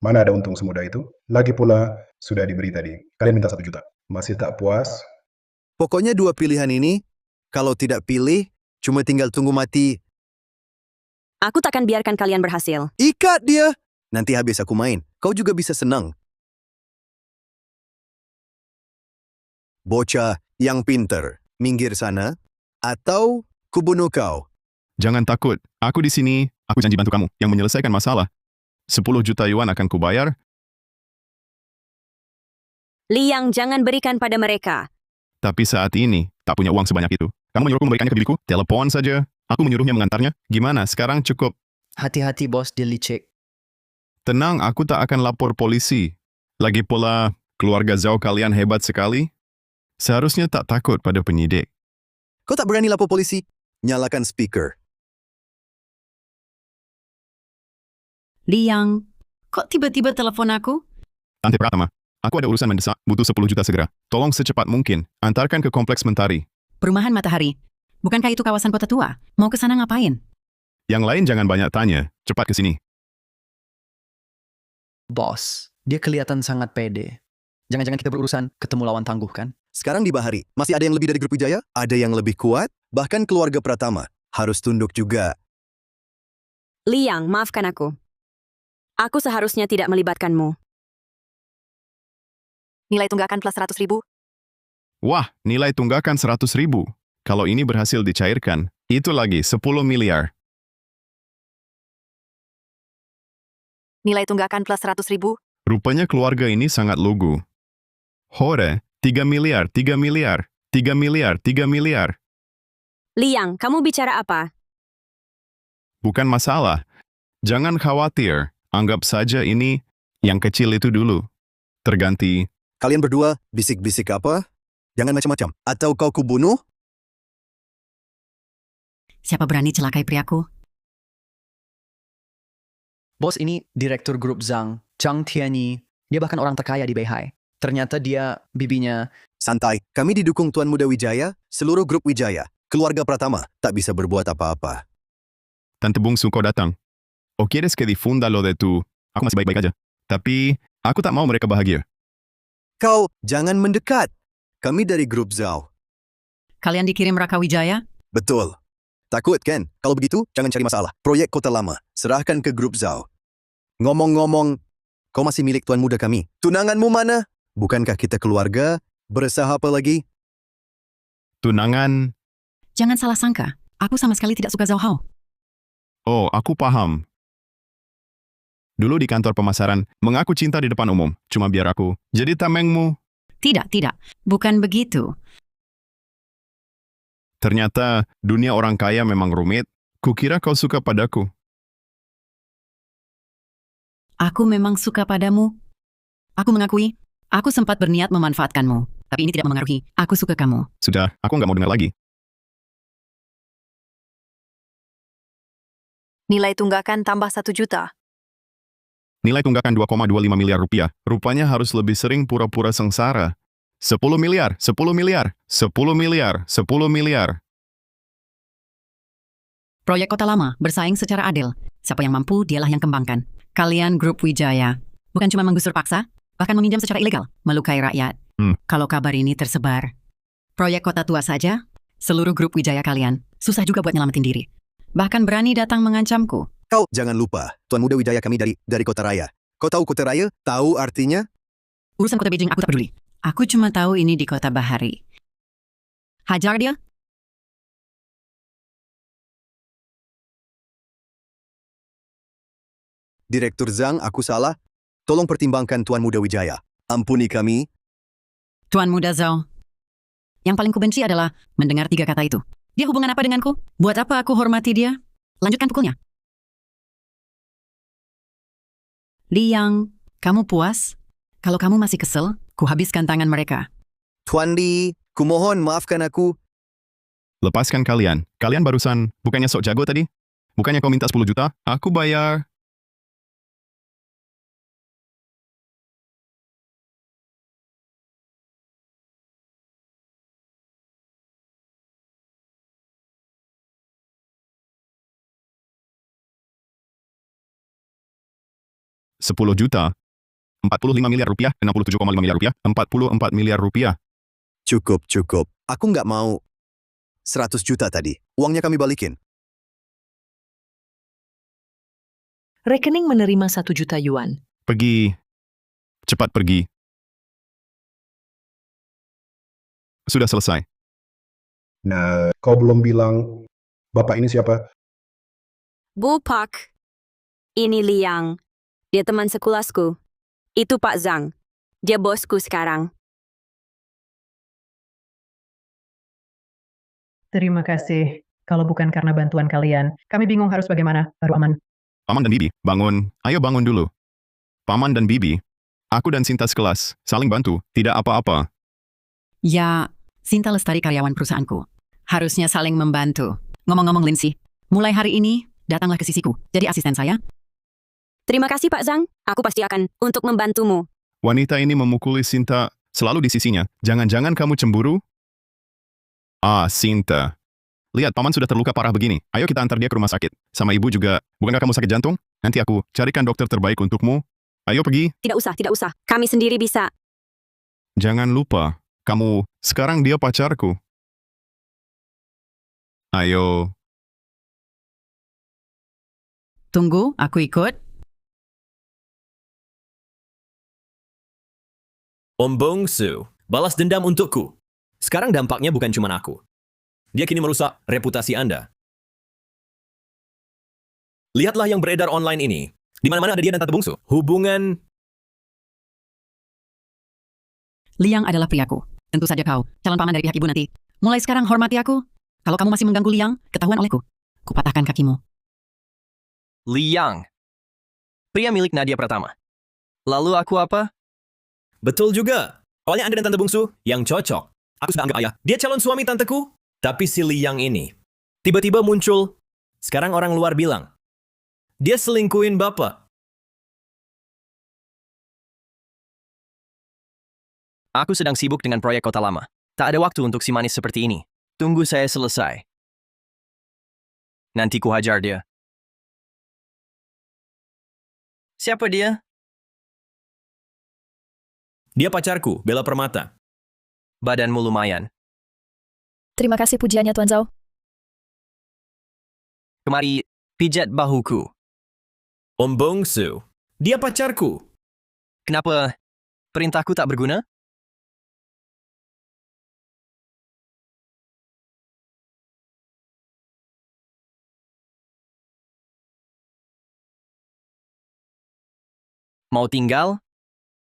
Mana ada untung semudah itu? Lagi pula, sudah diberi tadi. Kalian minta 1 juta. Masih tak puas? Pokoknya 2 pilihan ini, kalau tidak pilih, cuma tinggal tunggu mati. Aku takkan biarkan kalian berhasil. Ikat dia! Nanti habis aku main, kau juga bisa senang. Bocah yang pinter, minggir sana, atau kubunuh kau. Jangan takut, aku di sini, aku janji bantu kamu yang menyelesaikan masalah. 10 juta yuan akan kubayar. Liang, jangan berikan pada mereka. Tapi saat ini, tak punya uang sebanyak itu. Kamu menyuruhku memberikannya ke bibiku? Telepon saja. Aku menyuruhnya mengantarnya. Gimana, sekarang cukup? Hati-hati bos, dia licik. Tenang, aku tak akan lapor polisi. Lagi pula, keluarga Zhao kalian hebat sekali. Seharusnya tak takut pada penyidik. Kau tak berani lapor polisi? Nyalakan speaker. Liang, kok tiba-tiba telepon aku? Tante Pratama, aku ada urusan mendesak, butuh 10 juta segera. Tolong secepat mungkin, antarkan ke Kompleks Mentari. Perumahan Matahari. Bukankah itu kawasan kota tua? Mau ke sana ngapain? Yang lain jangan banyak tanya, cepat ke sini. Bos, dia kelihatan sangat pede. Jangan-jangan kita berurusan ketemu lawan tangguh kan? Sekarang di Bahari, masih ada yang lebih dari grup Wijaya? Ada yang lebih kuat? Bahkan keluarga Pratama harus tunduk juga. Liang, maafkan aku. Aku seharusnya tidak melibatkanmu. Nilai tunggakan plus 100.000. Wah, nilai tunggakan 100.000. Kalau ini berhasil dicairkan, itu lagi 10 miliar. Nilai tunggakan plus 100.000. Rupanya keluarga ini sangat lugu. Hore, 3 miliar, 3 miliar, 3 miliar, 3 miliar. Liang, kamu bicara apa? Bukan masalah. Jangan khawatir. Anggap saja ini yang kecil itu dulu. Terganti. Kalian berdua bisik-bisik apa? Jangan macam-macam. Atau kau kubunuh? Siapa berani celakai priaku? Bos ini direktur grup Zhang, Zhang Tianyi. Dia bahkan orang terkaya di Beihai. Ternyata dia bibinya. Santai, kami didukung Tuan Muda Wijaya, seluruh grup Wijaya. Keluarga Pratama tak bisa berbuat apa-apa. Tante bungsu kau datang. O quieres que difunda lo de tu... Aku masih baik-baik aja. Tapi, aku tak mau mereka bahagia. Kau jangan mendekat. Kami dari grup Zhao. Kalian dikirim Raka Wijaya? Betul. Takut kan? Kalau begitu, jangan cari masalah. Proyek Kota Lama, serahkan ke grup Zhao. Ngomong-ngomong, kau masih milik tuan muda kami. Tunanganmu mana? Bukankah kita keluarga? Beresah apa lagi? Tunangan... Jangan salah sangka. Aku sama sekali tidak suka Zhao Hao. Oh, aku paham. Dulu di kantor pemasaran, mengaku cinta di depan umum. Cuma biar aku jadi tamengmu. Tidak, tidak. Bukan begitu. Ternyata dunia orang kaya memang rumit. Kukira kau suka padaku. Aku memang suka padamu. Aku mengakui, aku sempat berniat memanfaatkanmu. Tapi ini tidak memengaruhi. Aku suka kamu. Sudah, aku nggak mau dengar lagi. Nilai tunggakan tambah 1 juta. Nilai tunggakan 2,25 miliar rupiah. Rupanya harus lebih sering pura-pura sengsara. 10 miliar, 10 miliar, 10 miliar, 10 miliar. Proyek Kota Lama bersaing secara adil. Siapa yang mampu, dialah yang kembangkan. Kalian grup Wijaya. Bukan cuma menggusur paksa, bahkan meminjam secara ilegal, melukai rakyat. Kalau kabar ini tersebar, proyek Kota Tua saja, seluruh grup Wijaya kalian, susah juga buat nyelamatin diri. Bahkan berani datang mengancamku. Kau jangan lupa, Tuan Muda Wijaya kami dari Kota Raya. Kau tahu Kota Raya? Tahu artinya? Urusan Kota Beijing aku tak peduli. Aku cuma tahu ini di Kota Bahari. Hajar dia. Direktur Zhang, aku salah. Tolong pertimbangkan Tuan Muda Wijaya. Ampuni kami. Tuan Muda Zhao. Yang paling kubenci adalah mendengar 3 kata itu. Dia hubungan apa denganku? Buat apa aku hormati dia? Lanjutkan pukulnya. Liang, kamu puas? Kalau kamu masih kesel, kuhabiskan tangan mereka. Tuan Li, kumohon maafkan aku. Lepaskan kalian. Kalian barusan, bukannya sok jago tadi? Bukannya kau minta 10 juta? Aku bayar. $10 juta, 45 miliar rupiah, 67,5 miliar rupiah, 44 miliar rupiah. Cukup. Aku nggak mau 100 juta tadi. Uangnya kami balikin. Rekening menerima 1 juta yuan. Pergi. Cepat pergi. Sudah selesai. Nah, kau belum bilang bapak ini siapa? Bu Pak. Ini Liang. Dia teman sekelasku. Itu Pak Zhang. Dia bosku sekarang. Terima kasih. Kalau bukan karena bantuan kalian, kami bingung harus bagaimana. Baru aman. Paman dan Bibi, bangun. Ayo bangun dulu. Paman dan Bibi, aku dan Sinta sekelas, saling bantu, tidak apa-apa. Ya, Sinta Lestari karyawan perusahaanku. Harusnya saling membantu. Ngomong-ngomong Lindsay, mulai hari ini, datanglah ke sisiku. Jadi asisten saya. Terima kasih Pak Zhang. Aku pasti akan untuk membantumu. Wanita ini memukuli Sinta selalu di sisinya. Jangan-jangan kamu cemburu? Ah, Sinta. Lihat, paman sudah terluka parah begini. Ayo kita antar dia ke rumah sakit. Sama ibu juga. Bukankah kamu sakit jantung? Nanti aku carikan dokter terbaik untukmu. Ayo pergi. Tidak usah. Kami sendiri bisa. Jangan lupa, kamu sekarang dia pacarku. Ayo. Tunggu, aku ikut. Om Bongsu, balas dendam untukku. Sekarang dampaknya bukan cuma aku. Dia kini merusak reputasi Anda. Lihatlah yang beredar online ini. Di mana-mana ada dia dan Tante Bungsu. Hubungan... Liang adalah priaku. Tentu saja kau, calon paman dari pihak ibu nanti. Mulai sekarang hormati aku. Kalau kamu masih mengganggu Liang, ketahuan olehku. Kupatahkan kakimu. Liang. Pria milik Nadia Pratama. Lalu aku apa? Betul juga. Awalnya Anda dan Tante Bungsu yang cocok. Aku sudah anggap ayah. Dia calon suami tanteku. Tapi si Liang ini tiba-tiba muncul. Sekarang orang luar bilang dia selingkuhin bapak. Aku sedang sibuk dengan proyek Kota Lama. Tak ada waktu untuk si manis seperti ini. Tunggu saya selesai. Nanti ku hajar dia. Siapa dia? Dia pacarku, Bella Permata. Badanmu lumayan. Terima kasih pujiannya, Tuan Zhao. Kemari, pijat bahuku. Om Bongsu. Dia pacarku. Kenapa perintahku tak berguna? Mau tinggal?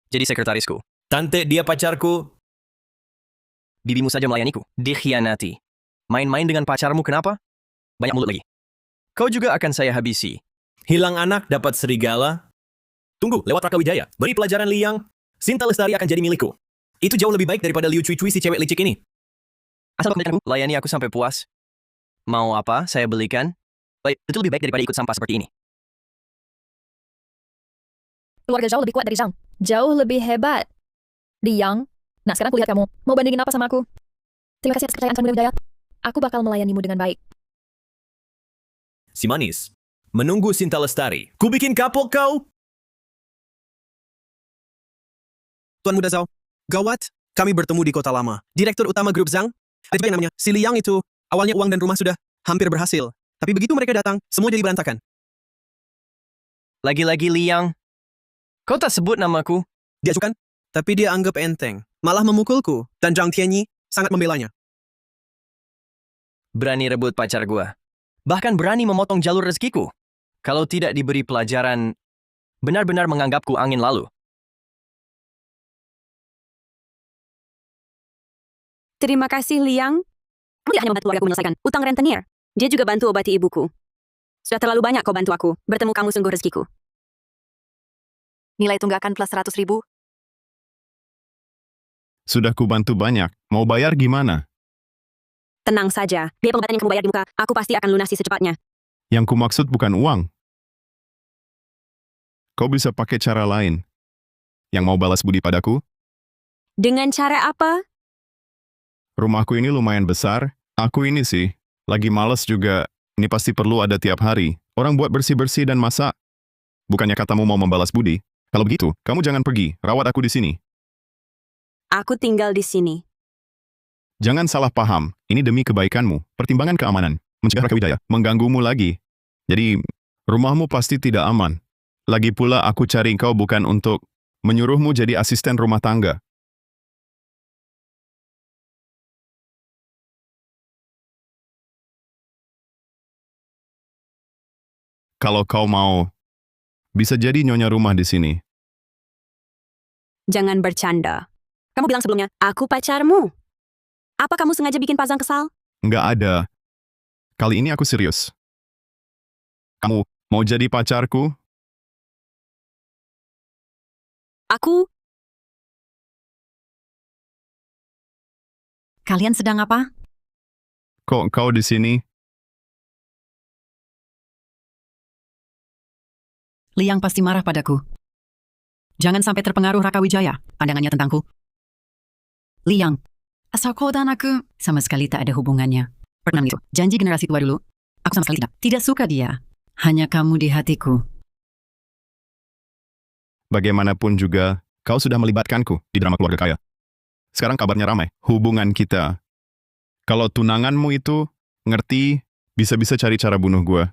Jadi sekretarisku. Tante, dia pacarku. Bibimu saja melayaniku. Dikhianati. Main-main dengan pacarmu kenapa? Banyak mulut lagi. Kau juga akan saya habisi. Hilang anak dapat serigala. Tunggu, lewat Rakawijaya. Beri pelajaran Liang. Sinta Lestari akan jadi milikku. Itu jauh lebih baik daripada Liu Cui Cui si cewek licik ini. Asal kau layani aku sampai puas. Mau apa saya belikan? Baik, itu lebih baik daripada ikut sampah seperti ini. Keluarga Zhao lebih kuat dari Zhang. Jauh lebih hebat. Liang, nah sekarang kulihat kamu. Mau bandingin apa sama aku? Terima kasih atas kepercayaan Tuan Muda Wijaya. Aku bakal melayanimu dengan baik. Si manis. Menunggu Sinta Lestari. Ku bikin kapok kau. Tuan Muda Zhao, gawat, kami bertemu di kota lama. Direktur utama grup Zhang, ada juga yang namanya si Liang itu. Awalnya uang dan rumah sudah hampir berhasil. Tapi begitu mereka datang, semua jadi berantakan. Lagi-lagi Liang. Kau tak sebut namaku? Dia ajukan, tapi dia anggap enteng. Malah memukulku, dan Zhang Tianyi sangat membelanya. Berani rebut pacar gua. Bahkan berani memotong jalur rezekiku. Kalau tidak diberi pelajaran, benar-benar menganggapku angin lalu. Terima kasih, Liang. Kamu tidak hanya membantu keluargaku menyelesaikan utang rentenir. Dia juga bantu obati ibuku. Sudah terlalu banyak kau bantu aku. Bertemu kamu sungguh rezekiku. Nilai tunggakan plus 100.000. Sudah kubantu banyak. Mau bayar gimana? Tenang saja. Biaya pengobatan yang kamu bayar di muka, aku pasti akan lunasi secepatnya. Yang kumaksud bukan uang. Kau bisa pakai cara lain. Yang mau balas budi padaku? Dengan cara apa? Rumahku ini lumayan besar. Aku ini sih. Lagi males juga. Ini pasti perlu ada tiap hari. Orang buat bersih-bersih dan masak. Bukannya katamu mau membalas budi? Kalau begitu, kamu jangan pergi. Rawat aku di sini. Aku tinggal di sini. Jangan salah paham. Ini demi kebaikanmu. Pertimbangan keamanan. Mencegah Rakawijaya mengganggumu lagi. Jadi, rumahmu pasti tidak aman. Lagi pula aku cari kau bukan untuk menyuruhmu jadi asisten rumah tangga. Kalau kau mau, bisa jadi nyonya rumah di sini. Jangan bercanda. Kamu bilang sebelumnya, aku pacarmu. Apa kamu sengaja bikin Pazang kesal? Nggak ada. Kali ini aku serius. Kamu mau jadi pacarku? Aku? Kalian sedang apa? Kok kau di sini? Liang pasti marah padaku. Jangan sampai terpengaruh Rakawijaya pandangannya tentangku. Liang, asal kau dan aku sama sekali tak ada hubungannya. Pernah itu, janji generasi tua dulu. Aku sama sekali tidak suka dia. Hanya kamu di hatiku. Bagaimanapun juga, kau sudah melibatkanku di drama keluarga kaya. Sekarang kabarnya ramai, hubungan kita. Kalau tunanganmu itu ngerti, bisa-bisa cari cara bunuh gue.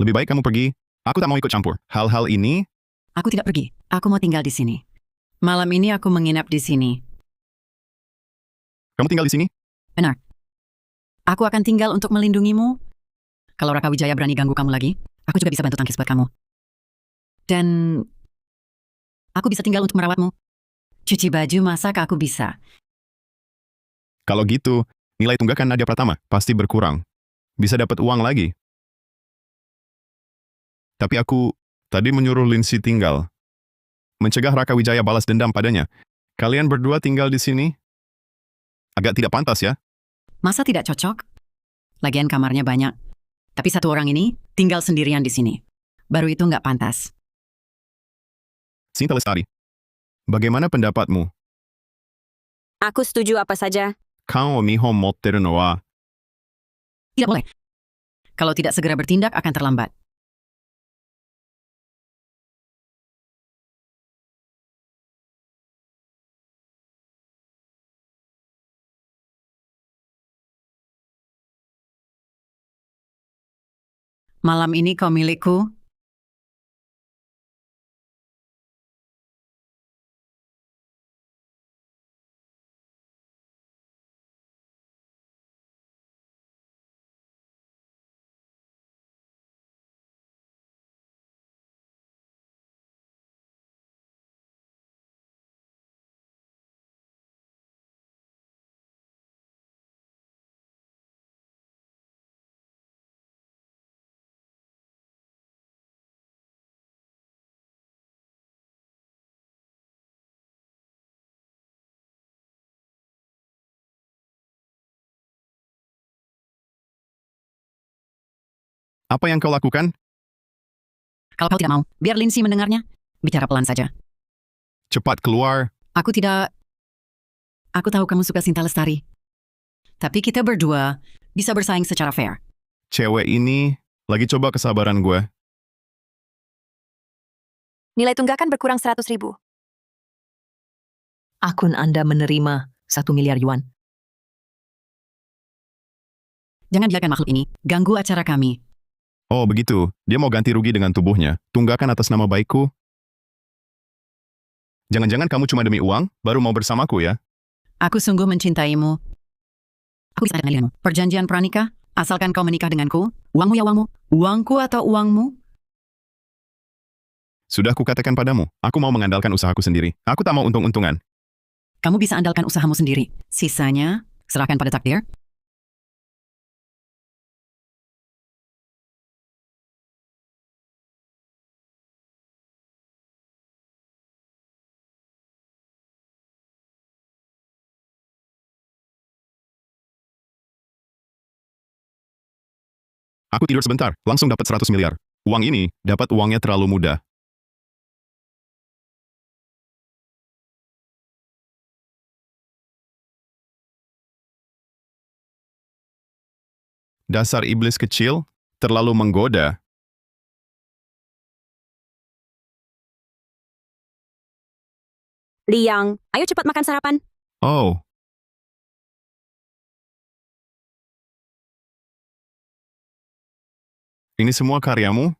Lebih baik kamu pergi. Aku tak mau ikut campur. Hal-hal ini... Aku tidak pergi. Aku mau tinggal di sini. Malam ini aku menginap di sini. Kamu tinggal di sini? Benar. Aku akan tinggal untuk melindungimu. Kalau Rakawijaya berani ganggu kamu lagi, aku juga bisa bantu tangkis buat kamu. Dan aku bisa tinggal untuk merawatmu. Cuci baju, masak, aku bisa. Kalau gitu, nilai tunggakan Nadia Pratama pasti berkurang. Bisa dapat uang lagi. Tapi aku tadi menyuruh Lindsay tinggal. Mencegah Rakawijaya balas dendam padanya. Kalian berdua tinggal di sini? Agak tidak pantas ya? Masa tidak cocok? Lagian kamarnya banyak. Tapi satu orang ini tinggal sendirian di sini. Baru itu nggak pantas. Sinta Lestari, bagaimana pendapatmu? Aku setuju apa saja. Kau miho motteru no wa Tidak boleh. Kalau tidak segera bertindak akan terlambat. Malam ini kau milikku. Apa yang kau lakukan? Kalau kau tidak mau, biar Lindsay mendengarnya. Bicara pelan saja. Cepat keluar. Aku tahu kamu suka Sinta Lestari. Tapi kita berdua bisa bersaing secara fair. Cewek ini lagi coba kesabaran gue. Nilai tunggakan berkurang 100.000. Akun Anda menerima 1 miliar yuan. Jangan biarkan makhluk ini ganggu acara kami. Oh begitu, dia mau ganti rugi dengan tubuhnya. Tunggakan atas nama baikku. Jangan-jangan kamu cuma demi uang, baru mau bersamaku ya? Aku sungguh mencintaimu. Aku bisa denganmu. Perjanjian pranikah, asalkan kau menikah denganku. Uangmu ya uangmu. Uangku atau uangmu? Sudah kukatakan padamu, aku mau mengandalkan usahaku sendiri. Aku tak mau untung-untungan. Kamu bisa andalkan usahamu sendiri. Sisanya, serahkan pada takdir. Aku tidur sebentar, langsung dapat 100 miliar. Uang ini, dapat uangnya terlalu mudah. Dasar iblis kecil, terlalu menggoda. Liang, ayo cepat makan sarapan. Oh, ini semua karyamu?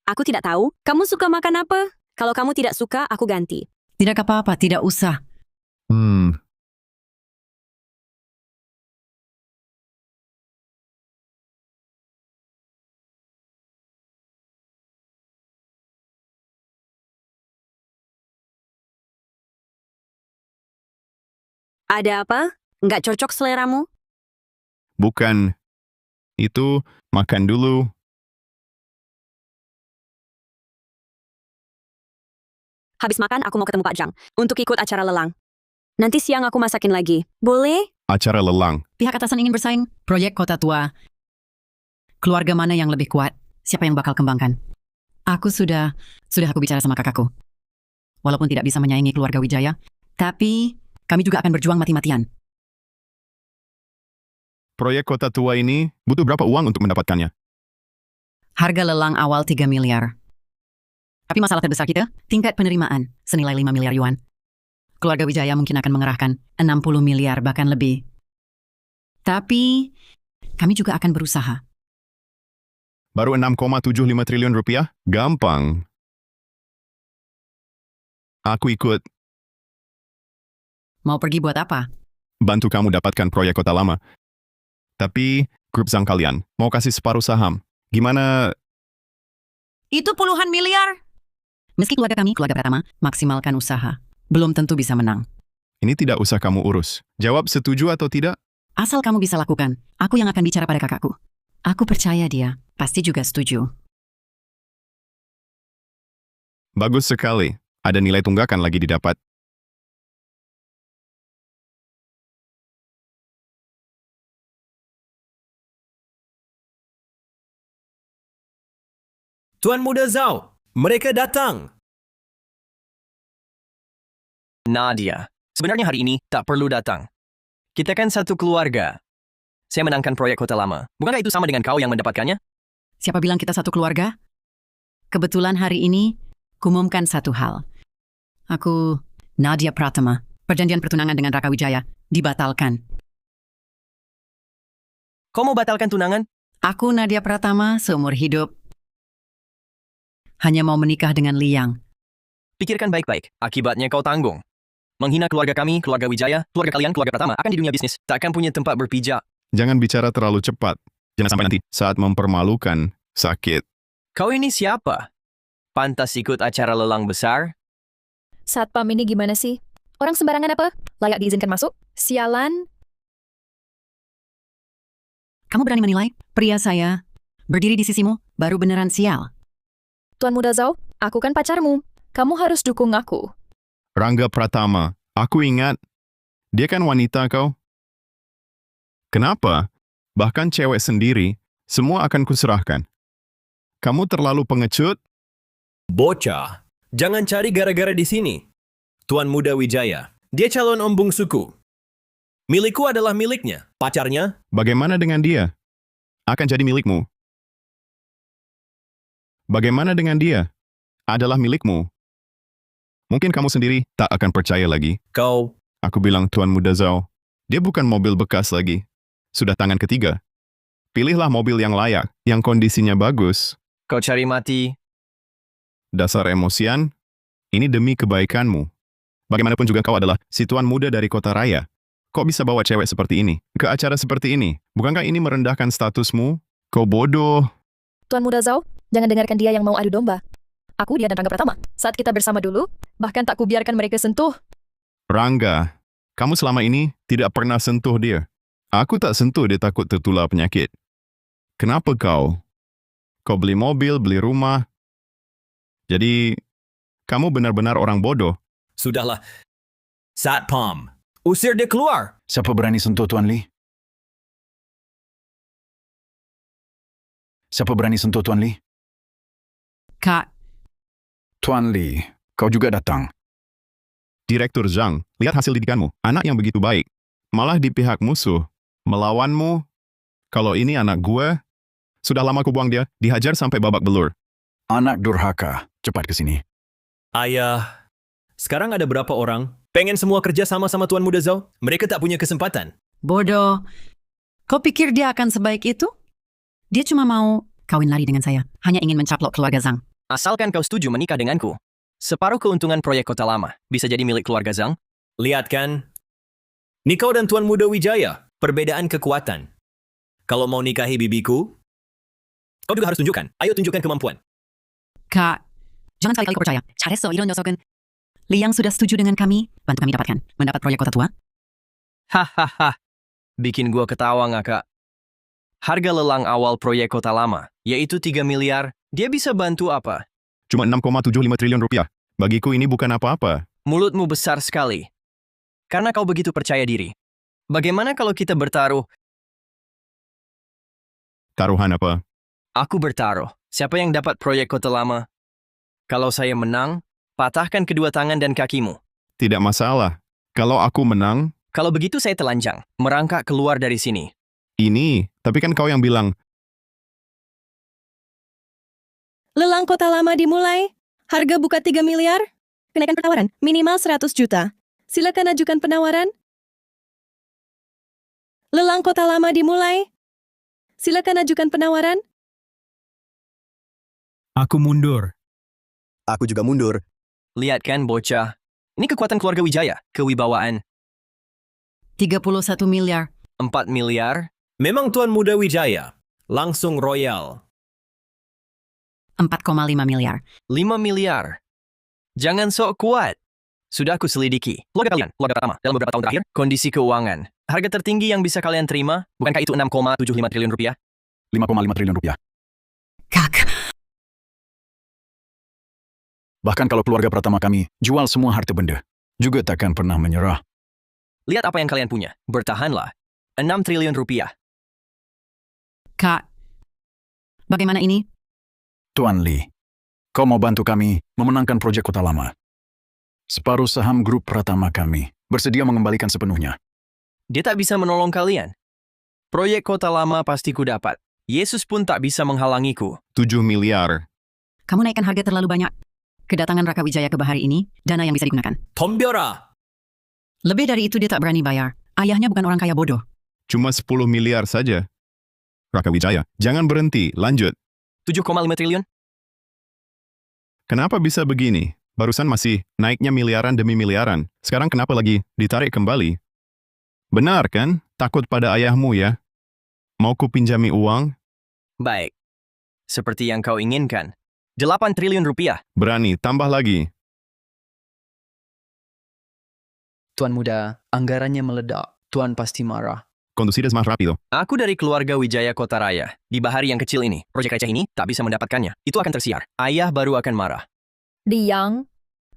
Aku tidak tahu, kamu suka makan apa? Kalau kamu tidak suka, aku ganti. Tidak apa-apa, tidak usah. Ada apa? Nggak cocok seleramu? Bukan. Itu, makan dulu. Habis makan, aku mau ketemu Pak Zhang untuk ikut acara lelang. Nanti siang aku masakin lagi. Boleh? Acara lelang. Pihak atasan ingin bersaing. Proyek kota tua. Keluarga mana yang lebih kuat? Siapa yang bakal kembangkan? Sudah aku bicara sama kakakku. Walaupun tidak bisa menyaingi keluarga Wijaya, tapi kami juga akan berjuang mati-matian. Proyek kota tua ini butuh berapa uang untuk mendapatkannya? Harga lelang awal 3 miliar. Tapi masalah terbesar kita, tingkat penerimaan, senilai 5 miliar yuan. Keluarga Wijaya mungkin akan mengerahkan 60 miliar bahkan lebih. Tapi, kami juga akan berusaha. Baru 6,75 triliun rupiah? Gampang. Aku ikut. Mau pergi buat apa? Bantu kamu dapatkan proyek kota lama. Tapi, grup Zhang kalian mau kasih separuh saham. Gimana? Itu puluhan miliar. Meski keluarga kami, keluarga pertama, maksimalkan usaha. Belum tentu bisa menang. Ini tidak usah kamu urus. Jawab setuju atau tidak? Asal kamu bisa lakukan, aku yang akan bicara pada kakakku. Aku percaya dia, pasti juga setuju. Bagus sekali. Ada nilai tunggakan lagi didapat. Tuan Muda Zhao, mereka datang. Nadia, sebenarnya hari ini tak perlu datang. Kita kan satu keluarga. saya menangkan proyek kota lama. Bukankah itu sama dengan kau yang mendapatkannya? Siapa bilang kita satu keluarga? Kebetulan hari ini, kumumkan satu hal. Aku, Nadia Pratama, perjanjian pertunangan dengan Raka Wijaya, dibatalkan. Kau mau batalkan tunangan? Aku, Nadia Pratama, seumur hidup, hanya mau menikah dengan Liang. Pikirkan baik-baik, akibatnya kau tanggung. Menghina keluarga kami, keluarga Wijaya, keluarga kalian, keluarga Pratama, akan di dunia bisnis. Takkan punya tempat berpijak. Jangan bicara terlalu cepat. Jangan sampai nanti saat mempermalukan, sakit. Kau ini siapa? Pantas ikut acara lelang besar? Satpam ini gimana sih? Orang sembarangan apa? Layak diizinkan masuk? Sialan. Kamu berani menilai? Pria saya, berdiri di sisimu, baru beneran sial. Tuan Muda Zhao, aku kan pacarmu. Kamu harus dukung aku. Rangga Pratama, aku ingat. Dia kan wanita kau. Kenapa? Bahkan cewek sendiri, semua akan kuserahkan. Kamu terlalu pengecut? Bocah, jangan cari gara-gara di sini. Tuan Muda Wijaya, dia calon om bungsuku. Milikku adalah miliknya. Pacarnya? Bagaimana dengan dia? Akan jadi milikmu. Bagaimana dengan dia? Adalah milikmu. Mungkin kamu sendiri tak akan percaya lagi. Kau... Aku bilang Tuan Muda Zhao, dia bukan mobil bekas lagi. Sudah tangan ketiga. Pilihlah mobil yang layak, yang kondisinya bagus. Kau cari mati. Dasar emosian, ini demi kebaikanmu. Bagaimanapun juga kau adalah si tuan muda dari kota raya. Kok bisa bawa cewek seperti ini ke acara seperti ini? Bukankah ini merendahkan statusmu? Kau bodoh. Tuan Muda Zhao, jangan dengarkan dia yang mau adu domba. Aku, dia, dan Rangga Pratama. Saat kita bersama dulu, bahkan tak kubiarkan mereka sentuh. Rangga, kamu selama ini tidak pernah sentuh dia. Aku tak sentuh, dia takut tertular penyakit. Kenapa kau? Kau beli mobil, beli rumah. Jadi, kamu benar-benar orang bodoh. Sudahlah. Satpam, usir dia keluar. Siapa berani sentuh Tuan Li? Siapa berani sentuh Tuan Li? Kak, Tuan Li, kau juga datang. Direktur Zhang, lihat hasil didikanmu. Anak yang begitu baik. Malah di pihak musuh. Melawanmu. Kalau ini anak gue, sudah lama ku buang dia, dihajar sampai babak belur. Anak durhaka, cepat ke sini. Ayah, sekarang ada berapa orang? Pengen semua kerja sama-sama Tuan Muda Zhao? Mereka tak punya kesempatan. bodoh. Kau pikir dia akan sebaik itu? Dia cuma mau kawin lari dengan saya. Hanya ingin mencaplok keluarga Zhang. Asalkan kau setuju menikah denganku. Separuh keuntungan proyek kota lama bisa jadi milik keluarga Zhang. Lihat kan? Nikau dan Tuan Muda Wijaya, perbedaan kekuatan. Kalau mau nikahi bibiku, kau juga harus tunjukkan. Ayo tunjukkan kemampuan. Kak, jangan sekali-kali kau percaya. 잘했어, 이런 녀석은. Liang sudah setuju dengan kami, bantu kami dapatkan. Mendapat proyek kota tua. Hahaha, bikin gua ketawa ngakak. Harga lelang awal proyek kota lama, yaitu 3 miliar, dia bisa bantu apa? Cuma 6,75 triliun rupiah. Bagiku ini bukan apa-apa. Mulutmu besar sekali. Karena kau begitu percaya diri. Bagaimana kalau kita bertaruh? Taruhan apa? Aku bertaruh. Siapa yang dapat proyek kota lama? Kalau saya menang, patahkan kedua tangan dan kakimu. Tidak masalah. Kalau aku menang, Kalau begitu saya telanjang, merangkak keluar dari sini. ini, tapi kan kau yang bilang, Lelang kota lama dimulai. Harga buka 3 miliar. Kenaikan penawaran minimal 100 juta. Silakan ajukan penawaran. Lelang kota lama dimulai. Silakan ajukan penawaran. Aku mundur. Aku juga mundur. Lihat kan bocah. Ini kekuatan keluarga Wijaya, kewibawaan. 31 miliar. 4 miliar. Memang Tuan Muda Wijaya. Langsung royal. 4,5 miliar. 5 miliar. Jangan sok kuat. Sudah aku selidiki. Keluarga kalian, keluarga pertama, dalam beberapa tahun terakhir, kondisi keuangan. Harga tertinggi yang bisa kalian terima, bukankah itu 6,75 triliun rupiah? 5,5 triliun rupiah. Kak, Bahkan kalau keluarga pertama kami jual semua harta benda, juga takkan pernah menyerah. Lihat apa yang kalian punya. Bertahanlah. 6 triliun rupiah. Kak, bagaimana ini? Tuan Li, kau mau bantu kami memenangkan proyek kota lama. Separuh saham grup Pratama kami bersedia mengembalikan sepenuhnya. Dia tak bisa menolong kalian. Proyek kota lama pasti ku dapat. Yesus pun tak bisa menghalangiku. 7 miliar. Kamu naikkan harga terlalu banyak. Kedatangan Raka Wijaya ke Bahari ini, dana yang bisa digunakan. 덤벼라! Lebih dari itu dia tak berani bayar. Ayahnya bukan orang kaya bodoh. Cuma 10 miliar saja. Raka Wijaya, jangan berhenti, lanjut. 7,5 triliun? Kenapa bisa begini? Barusan masih naiknya miliaran demi miliaran. Sekarang kenapa lagi ditarik kembali? Benar kan? Takut pada ayahmu ya? Mau ku pinjami uang? Baik. Seperti yang kau inginkan. 8 triliun rupiah. Berani, tambah lagi. Tuan muda, anggarannya meledak. Tuan pasti marah. Conducides más rápido. Aku dari keluarga Wijaya Kota Raya. Di Bahari yang kecil ini, proyek receh ini tak bisa mendapatkannya. Itu akan tersiar. Ayah baru akan marah. Liang,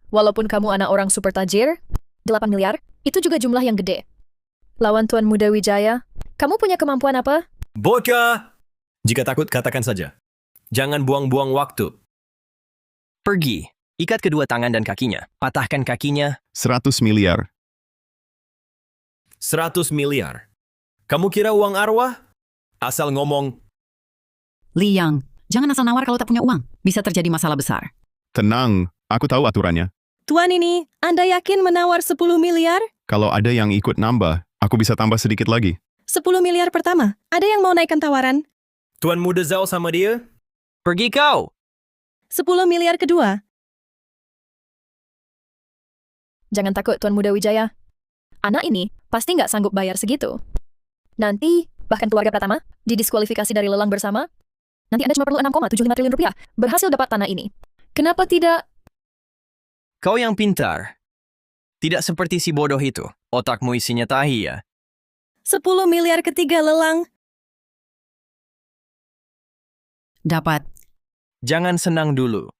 walaupun kamu anak orang super tajir, 8 miliar, itu juga jumlah yang gede. Lawan Tuan Muda Wijaya, kamu punya kemampuan apa? Bocah! Jika takut, katakan saja. Jangan buang-buang waktu. Pergi. Ikat kedua tangan dan kakinya. Patahkan kakinya. 100 miliar. 100 miliar. Kamu kira uang arwah? Asal ngomong. Liang, jangan asal nawar kalau tak punya uang. Bisa terjadi masalah besar. Tenang, aku tahu aturannya. Tuan ini, Anda yakin menawar 10 miliar? Kalau ada yang ikut nambah, aku bisa tambah sedikit lagi. 10 miliar pertama. Ada yang mau naikkan tawaran? Tuan Muda Zhao sama dia? Pergi kau! 10 miliar kedua. Jangan takut, Tuan Muda Wijaya. Anak ini pasti nggak sanggup bayar segitu. Nanti, bahkan keluarga Pratama, didiskualifikasi dari lelang bersama. Nanti Anda cuma perlu 6,75 triliun rupiah. Berhasil dapat tanah ini. Kenapa tidak? Kau yang pintar. Tidak seperti si bodoh itu. Otakmu isinya tahi ya. 10 miliar ketiga lelang. Dapat. Jangan senang dulu.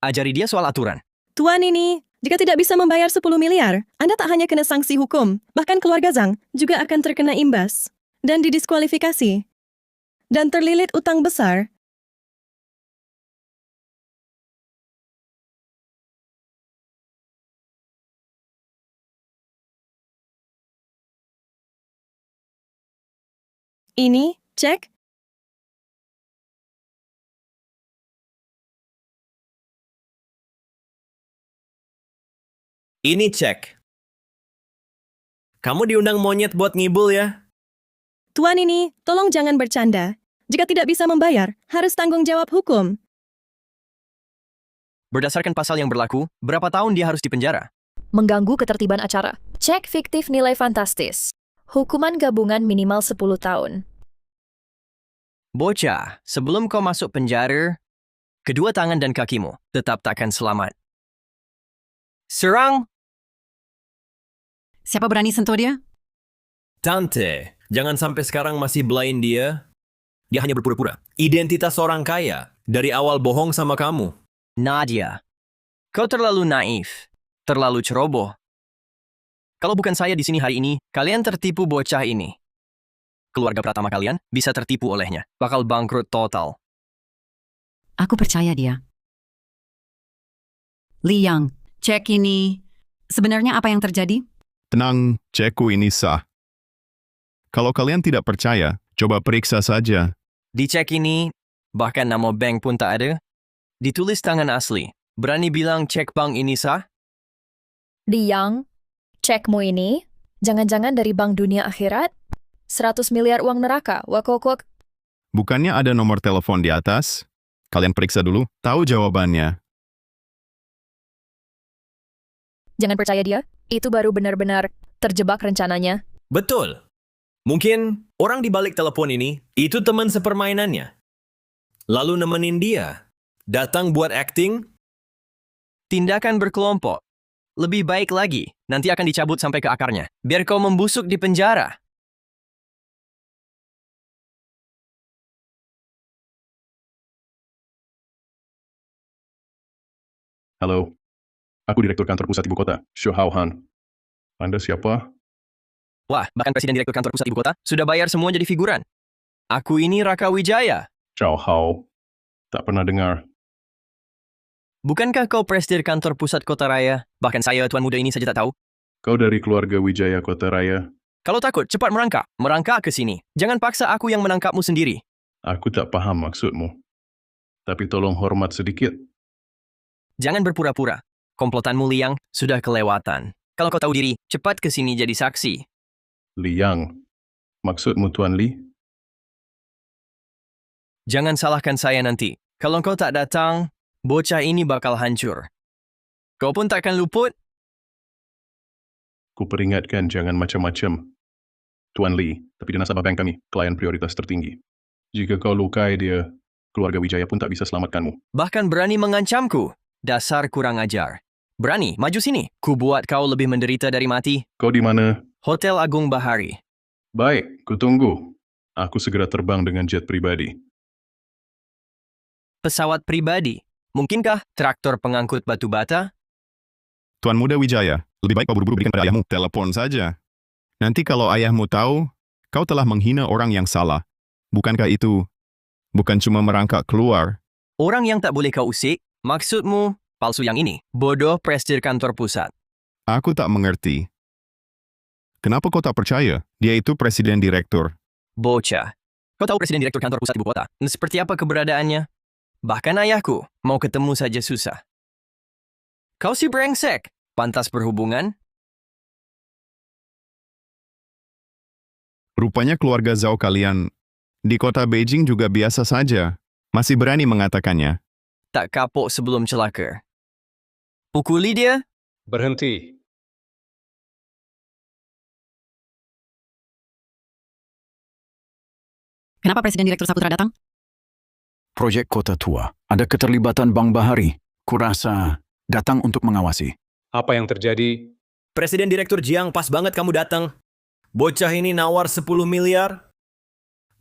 Ajari dia soal aturan. Tuan ini, jika tidak bisa membayar 10 miliar, Anda tak hanya kena sanksi hukum, bahkan keluarga Zhang juga akan terkena imbas. Dan didiskualifikasi. Dan terlilit utang besar. Ini, cek. Ini cek. Kamu diundang monyet buat ngibul ya? Tuan ini, tolong jangan bercanda. Jika tidak bisa membayar, harus tanggung jawab hukum. Berdasarkan pasal yang berlaku, berapa tahun dia harus dipenjara? Mengganggu ketertiban acara. Cek fiktif nilai fantastis. Hukuman gabungan minimal 10 tahun. Bocah, sebelum kau masuk penjara, kedua tangan dan kakimu tetap takkan selamat. Serang! Siapa berani sentuh dia? Tante, jangan sampai sekarang masih belain dia. Dia hanya berpura-pura. Identitas orang kaya. Dari awal bohong sama kamu. Nadia, kau terlalu naif, terlalu ceroboh. Kalau bukan saya di sini hari ini, kalian tertipu bocah ini. Keluarga Pratama kalian bisa tertipu olehnya. Bakal bangkrut total. Aku percaya dia. Liang, cek ini. Sebenarnya apa yang terjadi? Tenang, cekku ini sah. Kalau kalian tidak percaya, coba periksa saja. Di cek ini, bahkan nama bank pun tak ada. Ditulis tangan asli. Berani bilang cek bank ini sah? Liang, cekmu ini, jangan-jangan dari Bank Dunia Akhirat? 100 miliar uang neraka, wakokok. Bukannya ada nomor telepon di atas? Kalian periksa dulu, tahu jawabannya. Jangan percaya dia, itu baru benar-benar terjebak rencananya. Betul. Mungkin orang di balik telepon ini, itu teman sepermainannya. Lalu nemenin dia. Datang buat acting. Tindakan berkelompok. Lebih baik lagi, nanti akan dicabut sampai ke akarnya. Biar kau membusuk di penjara. Halo, aku Direktur Kantor Pusat Ibu Kota, Xu Hao Han. Anda siapa? Wah, bahkan Presiden Direktur Kantor Pusat Ibu Kota sudah bayar semua jadi figuran. Aku ini Raka Wijaya. Chao Hao. Tak pernah dengar. Bukankah kau Presiden Kantor Pusat Kota Raya? Bahkan saya, Tuan Muda ini saja tak tahu. Kau dari keluarga Wijaya Kota Raya. Kalau takut, cepat merangkak. Merangkak ke sini. Jangan paksa aku yang menangkapmu sendiri. Aku tak paham maksudmu. Tapi tolong hormat sedikit. Jangan berpura-pura. Komplotanmu Liang sudah kelewatan. Kalau kau tahu diri, cepat ke sini jadi saksi. Liang. Maksudmu Tuan Li? Jangan salahkan saya nanti. Kalau kau tak datang, bocah ini bakal hancur. Kau pun takkan luput. Ku peringatkan jangan macam-macam. Tuan Li, tapi dia nasabah bank kami, klien prioritas tertinggi. Jika kau lukai dia, keluarga Wijaya pun tak bisa selamatkanmu. Bahkan berani mengancamku. Dasar kurang ajar. Berani, maju sini. Ku buat kau lebih menderita dari mati. Kau di mana? Hotel Agung Bahari. Baik, ku tunggu. Aku segera terbang dengan jet pribadi. Pesawat pribadi. Mungkinkah traktor pengangkut batu bata? Tuan Muda Wijaya, lebih baik kau buru-buru berikan pada ayahmu. Telepon saja. Nanti kalau ayahmu tahu, kau telah menghina orang yang salah. Bukankah itu bukan cuma merangkak keluar? Orang yang tak boleh kau usik, maksudmu palsu yang ini. Bodoh presidir kantor pusat. Aku tak mengerti. Kenapa kau tak percaya? Dia itu presiden direktur. Bocah. Kau tahu presiden direktur kantor pusat ibu kota? Seperti apa keberadaannya? Bahkan ayahku mau ketemu saja susah. Kau si brengsek. Pantas berhubungan? Rupanya keluarga Zhao kalian di kota Beijing juga biasa saja. Masih berani mengatakannya. Tak kapok sebelum celaka. Pukuli dia? Berhenti. Kenapa Presiden Direktur Saputra datang? Proyek Kota Tua. Ada keterlibatan Bank Bahari. Kurasa datang untuk mengawasi. Apa yang terjadi? Presiden Direktur Jiang, pas banget kamu datang. Bocah ini nawar 10 miliar.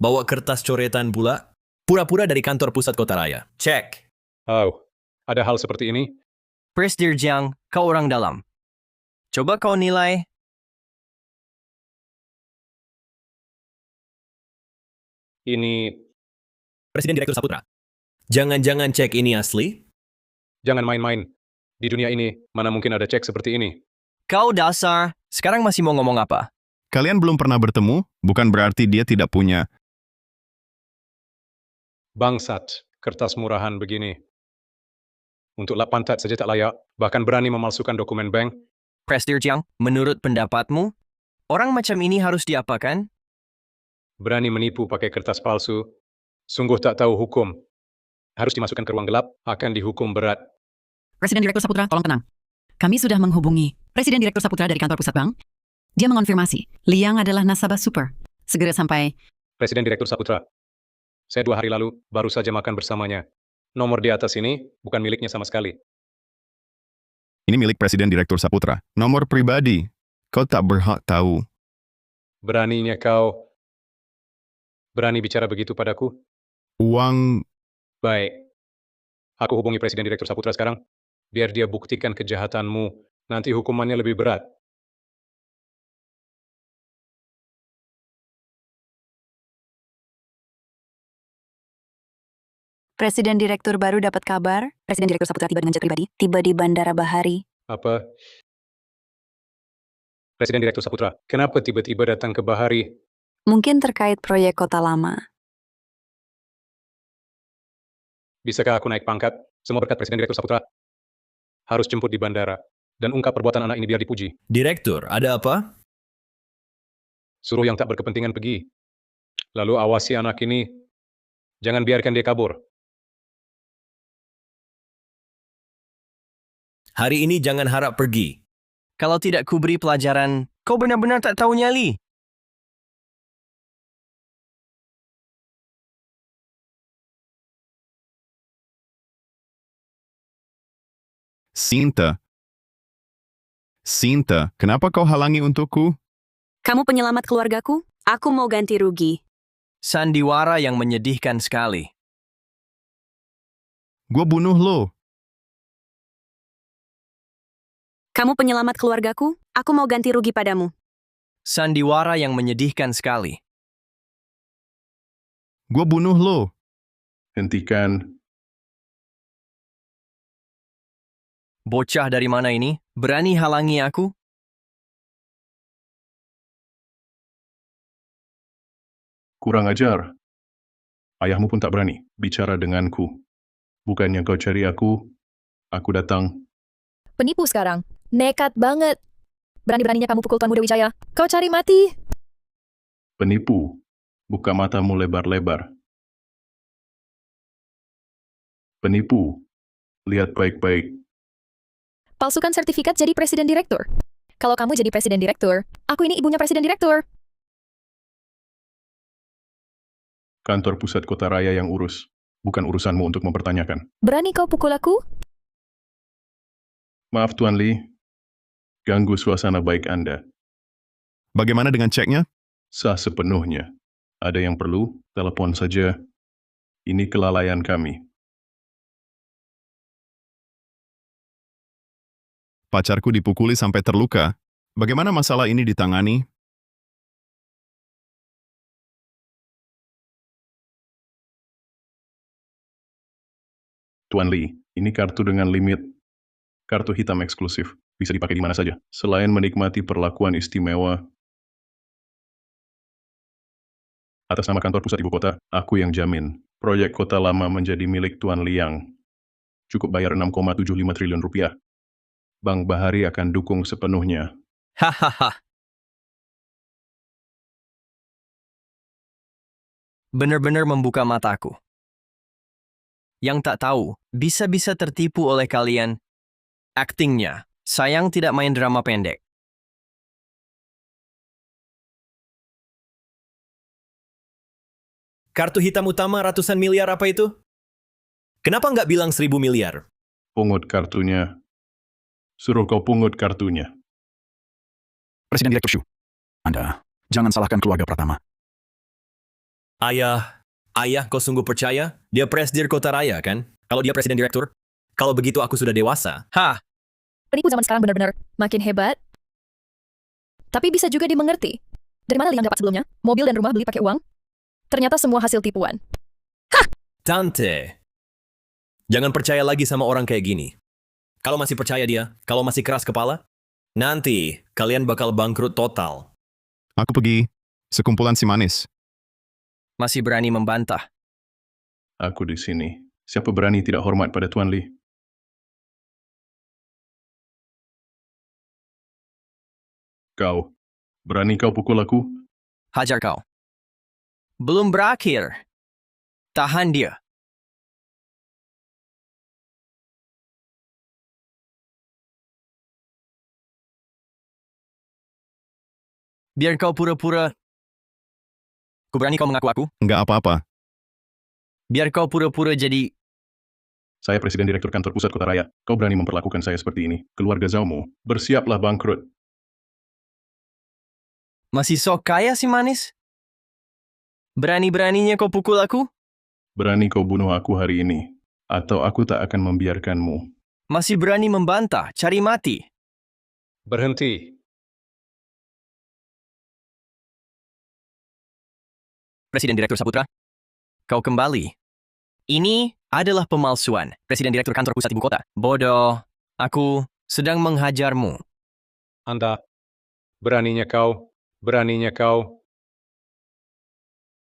Bawa kertas coretan pula. Pura-pura dari kantor pusat Kota Raya. Cek. Oh, ada hal seperti ini? Presidir Jiang, kau orang dalam. Coba kau nilai. Ini... Presiden Direktur Saputra. Jangan-jangan cek ini asli? Jangan main-main. Di dunia ini, mana mungkin ada cek seperti ini? Kau dasar. Sekarang masih mau ngomong apa? Kalian belum pernah bertemu, bukan berarti dia tidak punya. Bangsat, kertas murahan begini. Untuk lap pantat saja tak layak, bahkan berani memalsukan dokumen bank. Presidir Jiang, menurut pendapatmu, orang macam ini harus diapakan? Berani menipu pakai kertas palsu. Sungguh tak tahu hukum. Harus dimasukkan ke ruang gelap, akan dihukum berat. Presiden Direktur Saputra, tolong tenang. Kami sudah menghubungi Presiden Direktur Saputra dari kantor pusat bank. Dia mengonfirmasi, Liang adalah nasabah super. Segera sampai. Presiden Direktur Saputra. Saya 2 hari lalu baru saja makan bersamanya. Nomor di atas ini bukan miliknya sama sekali. Ini milik Presiden Direktur Saputra. Nomor pribadi. Kau tak berhak tahu. Beraninya kau berani bicara begitu padaku? Uang... Baik. Aku hubungi Presiden Direktur Saputra sekarang. Biar dia buktikan kejahatanmu. Nanti hukumannya lebih berat. Presiden Direktur baru dapat kabar. Presiden Direktur Saputra tiba dengan jet pribadi. Tiba di Bandara Bahari. Apa? Presiden Direktur Saputra, kenapa tiba-tiba datang ke Bahari? Mungkin terkait proyek kota lama. Bisakah aku naik pangkat? Semua berkat Presiden Direktur Saputra. Harus jemput di bandara. Dan ungkap perbuatan anak ini biar dipuji. Direktur, ada apa? Suruh yang tak berkepentingan pergi. Lalu awasi anak ini. Jangan biarkan dia kabur. Hari ini jangan harap pergi. Kalau tidak kuberi pelajaran, kau benar-benar tak tahu nyali. Sinta. Sinta, kenapa kau halangi untukku? Kamu penyelamat keluargaku? Aku mau ganti rugi. Sandiwara yang menyedihkan sekali. Gua bunuh lo. Kamu penyelamat keluargaku? Aku mau ganti rugi padamu. Sandiwara yang menyedihkan sekali. Gua bunuh lo. Hentikan. Bocah dari mana ini? Berani halangi aku? Kurang ajar. Ayahmu pun tak berani bicara denganku. Bukannya kau cari aku datang. Penipu sekarang. Nekat banget. Berani-beraninya kamu pukul Tuan Muda Wijaya. Kau cari mati. Penipu. Buka matamu lebar-lebar. Penipu. Lihat baik-baik. Palsukan sertifikat jadi presiden direktur. Kalau kamu jadi presiden direktur, aku ini ibunya presiden direktur. Kantor pusat kota raya yang urus. Bukan urusanmu untuk mempertanyakan. Berani kau pukul aku? Maaf Tuan Lee. Ganggu suasana baik Anda. Bagaimana dengan ceknya? Sah sepenuhnya. Ada yang perlu, telepon saja. Ini kelalaian kami. Pacarku dipukuli sampai terluka. Bagaimana masalah ini ditangani? Tuan Lee, ini kartu dengan limit. Kartu hitam eksklusif. Bisa dipakai di mana saja. Selain menikmati perlakuan istimewa. Atas nama kantor pusat ibu kota, aku yang jamin. Proyek kota lama menjadi milik Tuan Liang. Cukup bayar 6,75 triliun rupiah. Bank Bahari akan dukung sepenuhnya. Hahaha. Benar-benar membuka mataku. Yang tak tahu, bisa-bisa tertipu oleh kalian. Aktingnya, sayang tidak main drama pendek. Kartu hitam utama ratusan miliar apa itu? Kenapa nggak bilang 1.000 miliar? Pungut kartunya. Suruh kau pungut kartunya. Presiden Direktur Shu, Anda, jangan salahkan keluarga Pratama. Ayah, kau sungguh percaya? Dia presdir kota raya, kan? Kalau dia presiden direktur? Kalau begitu aku sudah dewasa. Hah, Penipu zaman sekarang benar-benar makin hebat. Tapi bisa juga dimengerti. Dari mana Liang dapat sebelumnya? Mobil dan rumah beli pakai uang? Ternyata semua hasil tipuan. Tante, jangan percaya lagi sama orang kayak gini. Kalau masih percaya dia, kalau masih keras kepala, nanti kalian bakal bangkrut total. Aku pergi. Sekumpulan si manis. masih berani membantah. Aku di sini. Siapa berani tidak hormat pada Tuan Lee? Kau. Berani kau pukul aku? Hajar kau. Belum berakhir. Tahan dia. Biar kau pura-pura. Ku berani kau mengaku aku? Enggak apa-apa. Biar kau pura-pura jadi. Saya Presiden Direktur Kantor Pusat Kota Raya. Kau berani memperlakukan saya seperti ini. Keluarga Zaumu, bersiaplah bangkrut. Masih sok kaya si manis? Berani-beraninya kau pukul aku? Berani kau bunuh aku hari ini. Atau aku tak akan membiarkanmu. Masih berani membantah, cari mati. Berhenti. Presiden Direktur Saputra, kau kembali. Ini adalah pemalsuan. Presiden Direktur Kantor Pusat Ibu Kota. Bodoh. Aku sedang menghajarmu. Anda, beraninya kau.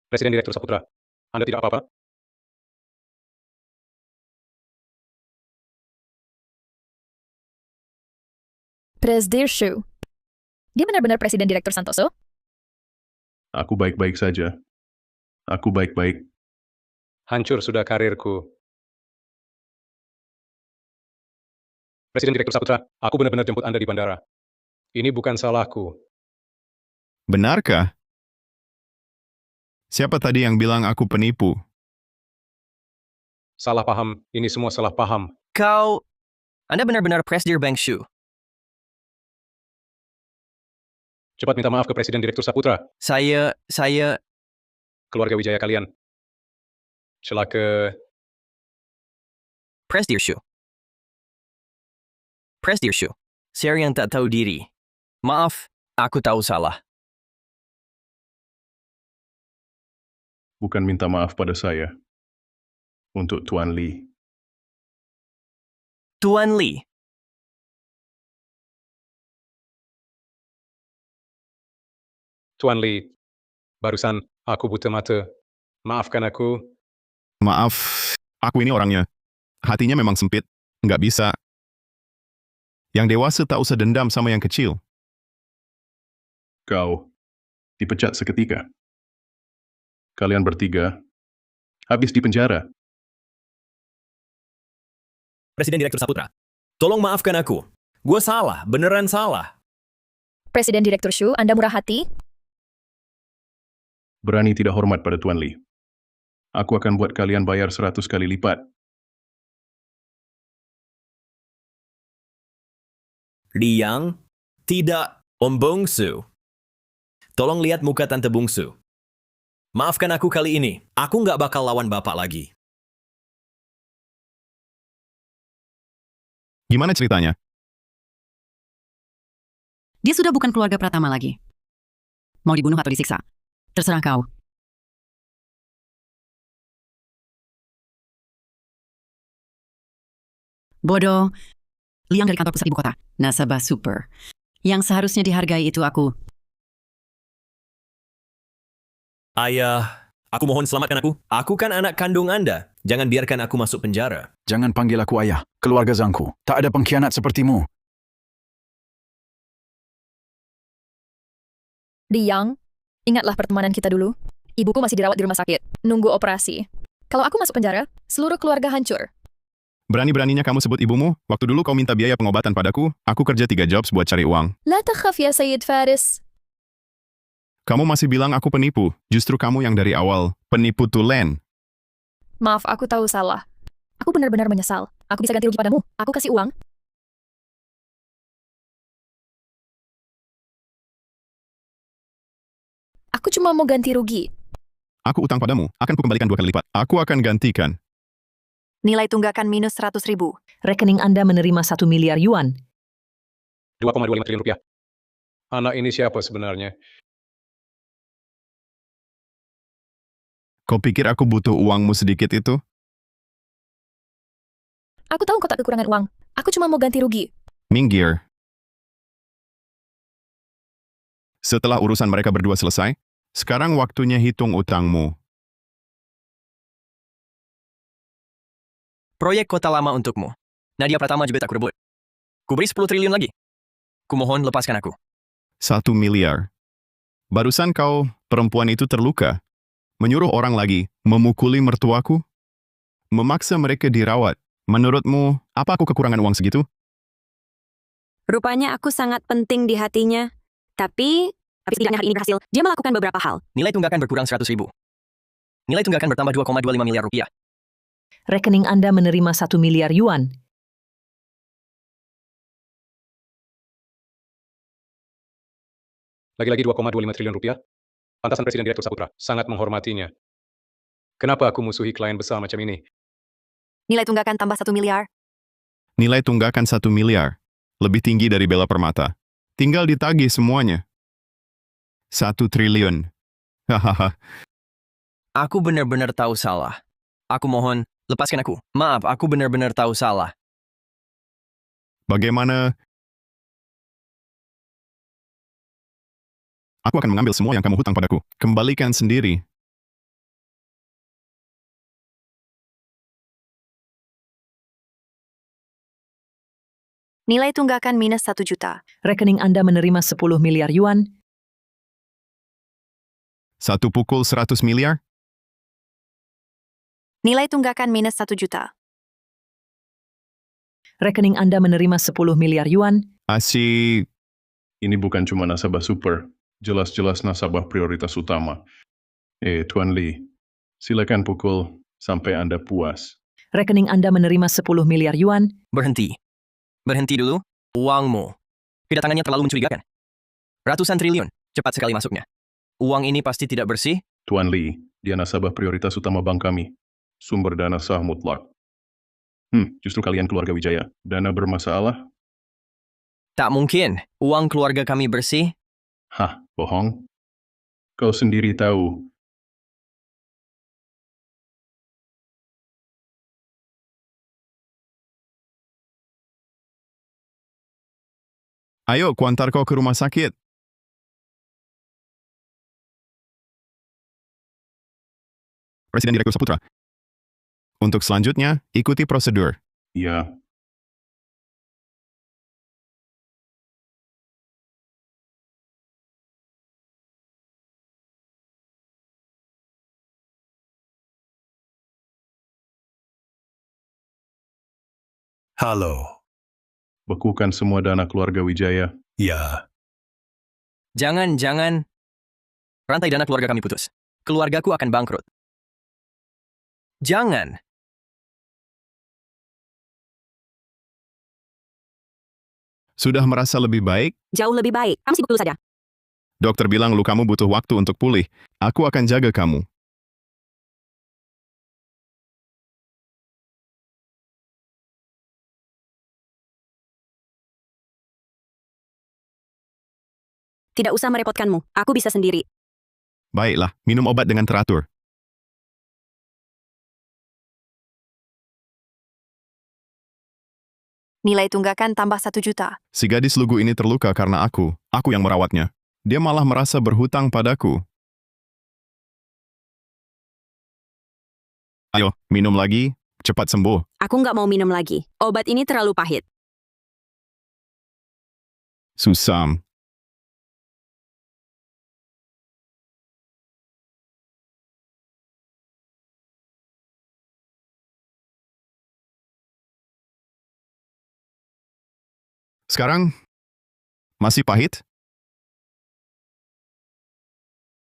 Presiden Direktur Saputra, Anda tidak apa-apa? Presdir Shu. Dia benar-benar Presiden Direktur Santoso? Aku baik-baik saja. Aku baik-baik. Hancur sudah karirku. Presiden Direktur Saputra, aku benar-benar jemput Anda di bandara. Ini bukan salahku. Benarkah? Siapa tadi yang bilang aku penipu? Salah paham, ini semua salah paham. Anda benar-benar Presdir Bank Shu. Cepat minta maaf ke Presiden Direktur Saputra. Saya... Keluarga Wijaya kalian. Celaka. Presdir Shu. Presdir Shu. Saya yang tak tahu diri. Maaf, aku tahu salah. Bukan minta maaf pada saya. Untuk Tuan Lee. Tuan Lee. Tuan Lee, barusan Aku buta mata. Maafkan aku. Maaf, aku ini orangnya. Hatinya memang sempit. Nggak bisa. Yang dewasa tak usah dendam sama yang kecil. Kau dipecat seketika. Kalian bertiga habis di penjara. Presiden Direktur Saputra. Tolong maafkan aku. Gue salah, beneran salah. Presiden Direktur Shu, Anda murah hati? Berani tidak hormat pada Tuan Lee. Aku akan buat kalian bayar 100 kali lipat. Liang, tidak, Om Bungsu. Tolong lihat muka Tante Bungsu. Maafkan aku kali ini. Aku nggak bakal lawan Bapak lagi. Gimana ceritanya? Dia sudah bukan keluarga Pratama lagi. Mau dibunuh atau disiksa? Terserah kau. Bodoh. Liang dari kantor pusat ibu kota. Nasabah super. Yang seharusnya dihargai itu aku. Ayah, aku mohon selamatkan aku. Aku kan anak kandung Anda. Jangan biarkan aku masuk penjara. Jangan panggil aku ayah. Keluarga Zhangku. Tak ada pengkhianat sepertimu. Liang, ingatlah pertemanan kita dulu. Ibuku masih dirawat di rumah sakit, nunggu operasi. Kalau aku masuk penjara, seluruh keluarga hancur. Berani-beraninya kamu sebut ibumu? Waktu dulu kau minta biaya pengobatan padaku, aku kerja 3 jobs buat cari uang. La takhaf ya Sayyid Faris. Kamu masih bilang aku penipu. Justru kamu yang dari awal penipu tulen. Maaf, aku tahu salah. Aku benar-benar menyesal. Aku bisa ganti rugi padamu. Aku kasih uang. Aku cuma mau ganti rugi. Aku utang padamu, akan kukembalikan 2 kali lipat. Aku akan gantikan. Nilai tunggakan minus 100.000. Rekening Anda menerima 1 miliar yuan. 2,25 triliun rupiah. Anak ini siapa sebenarnya? Kau pikir aku butuh uangmu sedikit itu? Aku tahu kau tak kekurangan uang. Aku cuma mau ganti rugi. Minggir. Setelah urusan mereka berdua selesai, sekarang waktunya hitung utangmu. Proyek kota lama untukmu. Nadia Pratama juga tak kurebut. Kuberi 10 triliun lagi. Kumohon lepaskan aku. 1 miliar. Barusan kau, perempuan itu terluka. Menyuruh orang lagi memukuli mertuaku? Memaksa mereka dirawat. Menurutmu, apa aku kekurangan uang segitu? Rupanya aku sangat penting di hatinya. Tapi setidaknya hari ini berhasil. Dia melakukan beberapa hal. Nilai tunggakan berkurang 100.000. Nilai tunggakan bertambah 2,25 miliar rupiah. Rekening Anda menerima 1 miliar yuan. Lagi-lagi 2,25 triliun rupiah. Pantasan Presiden Direktur Saputra sangat menghormatinya. Kenapa aku musuhi klien besar macam ini? Nilai tunggakan tambah 1 miliar. Nilai tunggakan 1 miliar. Lebih tinggi dari Bella Permata. Tinggal ditagih semuanya. 1 triliun. Hahaha. Aku benar-benar tahu salah. Aku mohon, lepaskan aku. Maaf, aku benar-benar tahu salah. Bagaimana? Aku akan mengambil semua yang kamu hutang padaku. Kembalikan sendiri. Nilai tunggakan minus 1 juta. Rekening Anda menerima 10 miliar yuan. 1 pukul 100 miliar? Nilai tunggakan minus 1 juta. Rekening Anda menerima 10 miliar yuan. Asyik. Ini bukan cuma nasabah super. Jelas-jelas nasabah prioritas utama. Tuan Lee, silakan pukul sampai Anda puas. Rekening Anda menerima 10 miliar yuan. Berhenti. Berhenti dulu. Uangmu. Kedatangannya terlalu mencurigakan. Ratusan triliun. Cepat sekali masuknya. Uang ini pasti tidak bersih. Tuan Lee, dia nasabah prioritas utama bank kami. Sumber dana sah mutlak. Justru kalian keluarga Wijaya. Dana bermasalah? Tak mungkin. Uang keluarga kami bersih. Hah, bohong? Kau sendiri tahu. Ayo, kuantar kau ke rumah sakit. Presiden Direktur Saputra. Untuk selanjutnya, ikuti prosedur. Ya. Halo. Bekukan semua dana keluarga Wijaya. Ya. Jangan. Rantai dana keluarga kami putus. Keluargaku akan bangkrut. Jangan. Sudah merasa lebih baik? Jauh lebih baik. Kamu sibuk dulu saja. Dokter bilang lukamu butuh waktu untuk pulih. Aku akan jaga kamu. Tidak usah merepotkanmu. Aku bisa sendiri. Baiklah, minum obat dengan teratur. Nilai tunggakan tambah 1 juta. Si gadis lugu ini terluka karena aku yang merawatnya. Dia malah merasa berhutang padaku. Ayo, minum lagi, cepat sembuh. Aku nggak mau minum lagi. Obat ini terlalu pahit. Susam. Sekarang, masih pahit?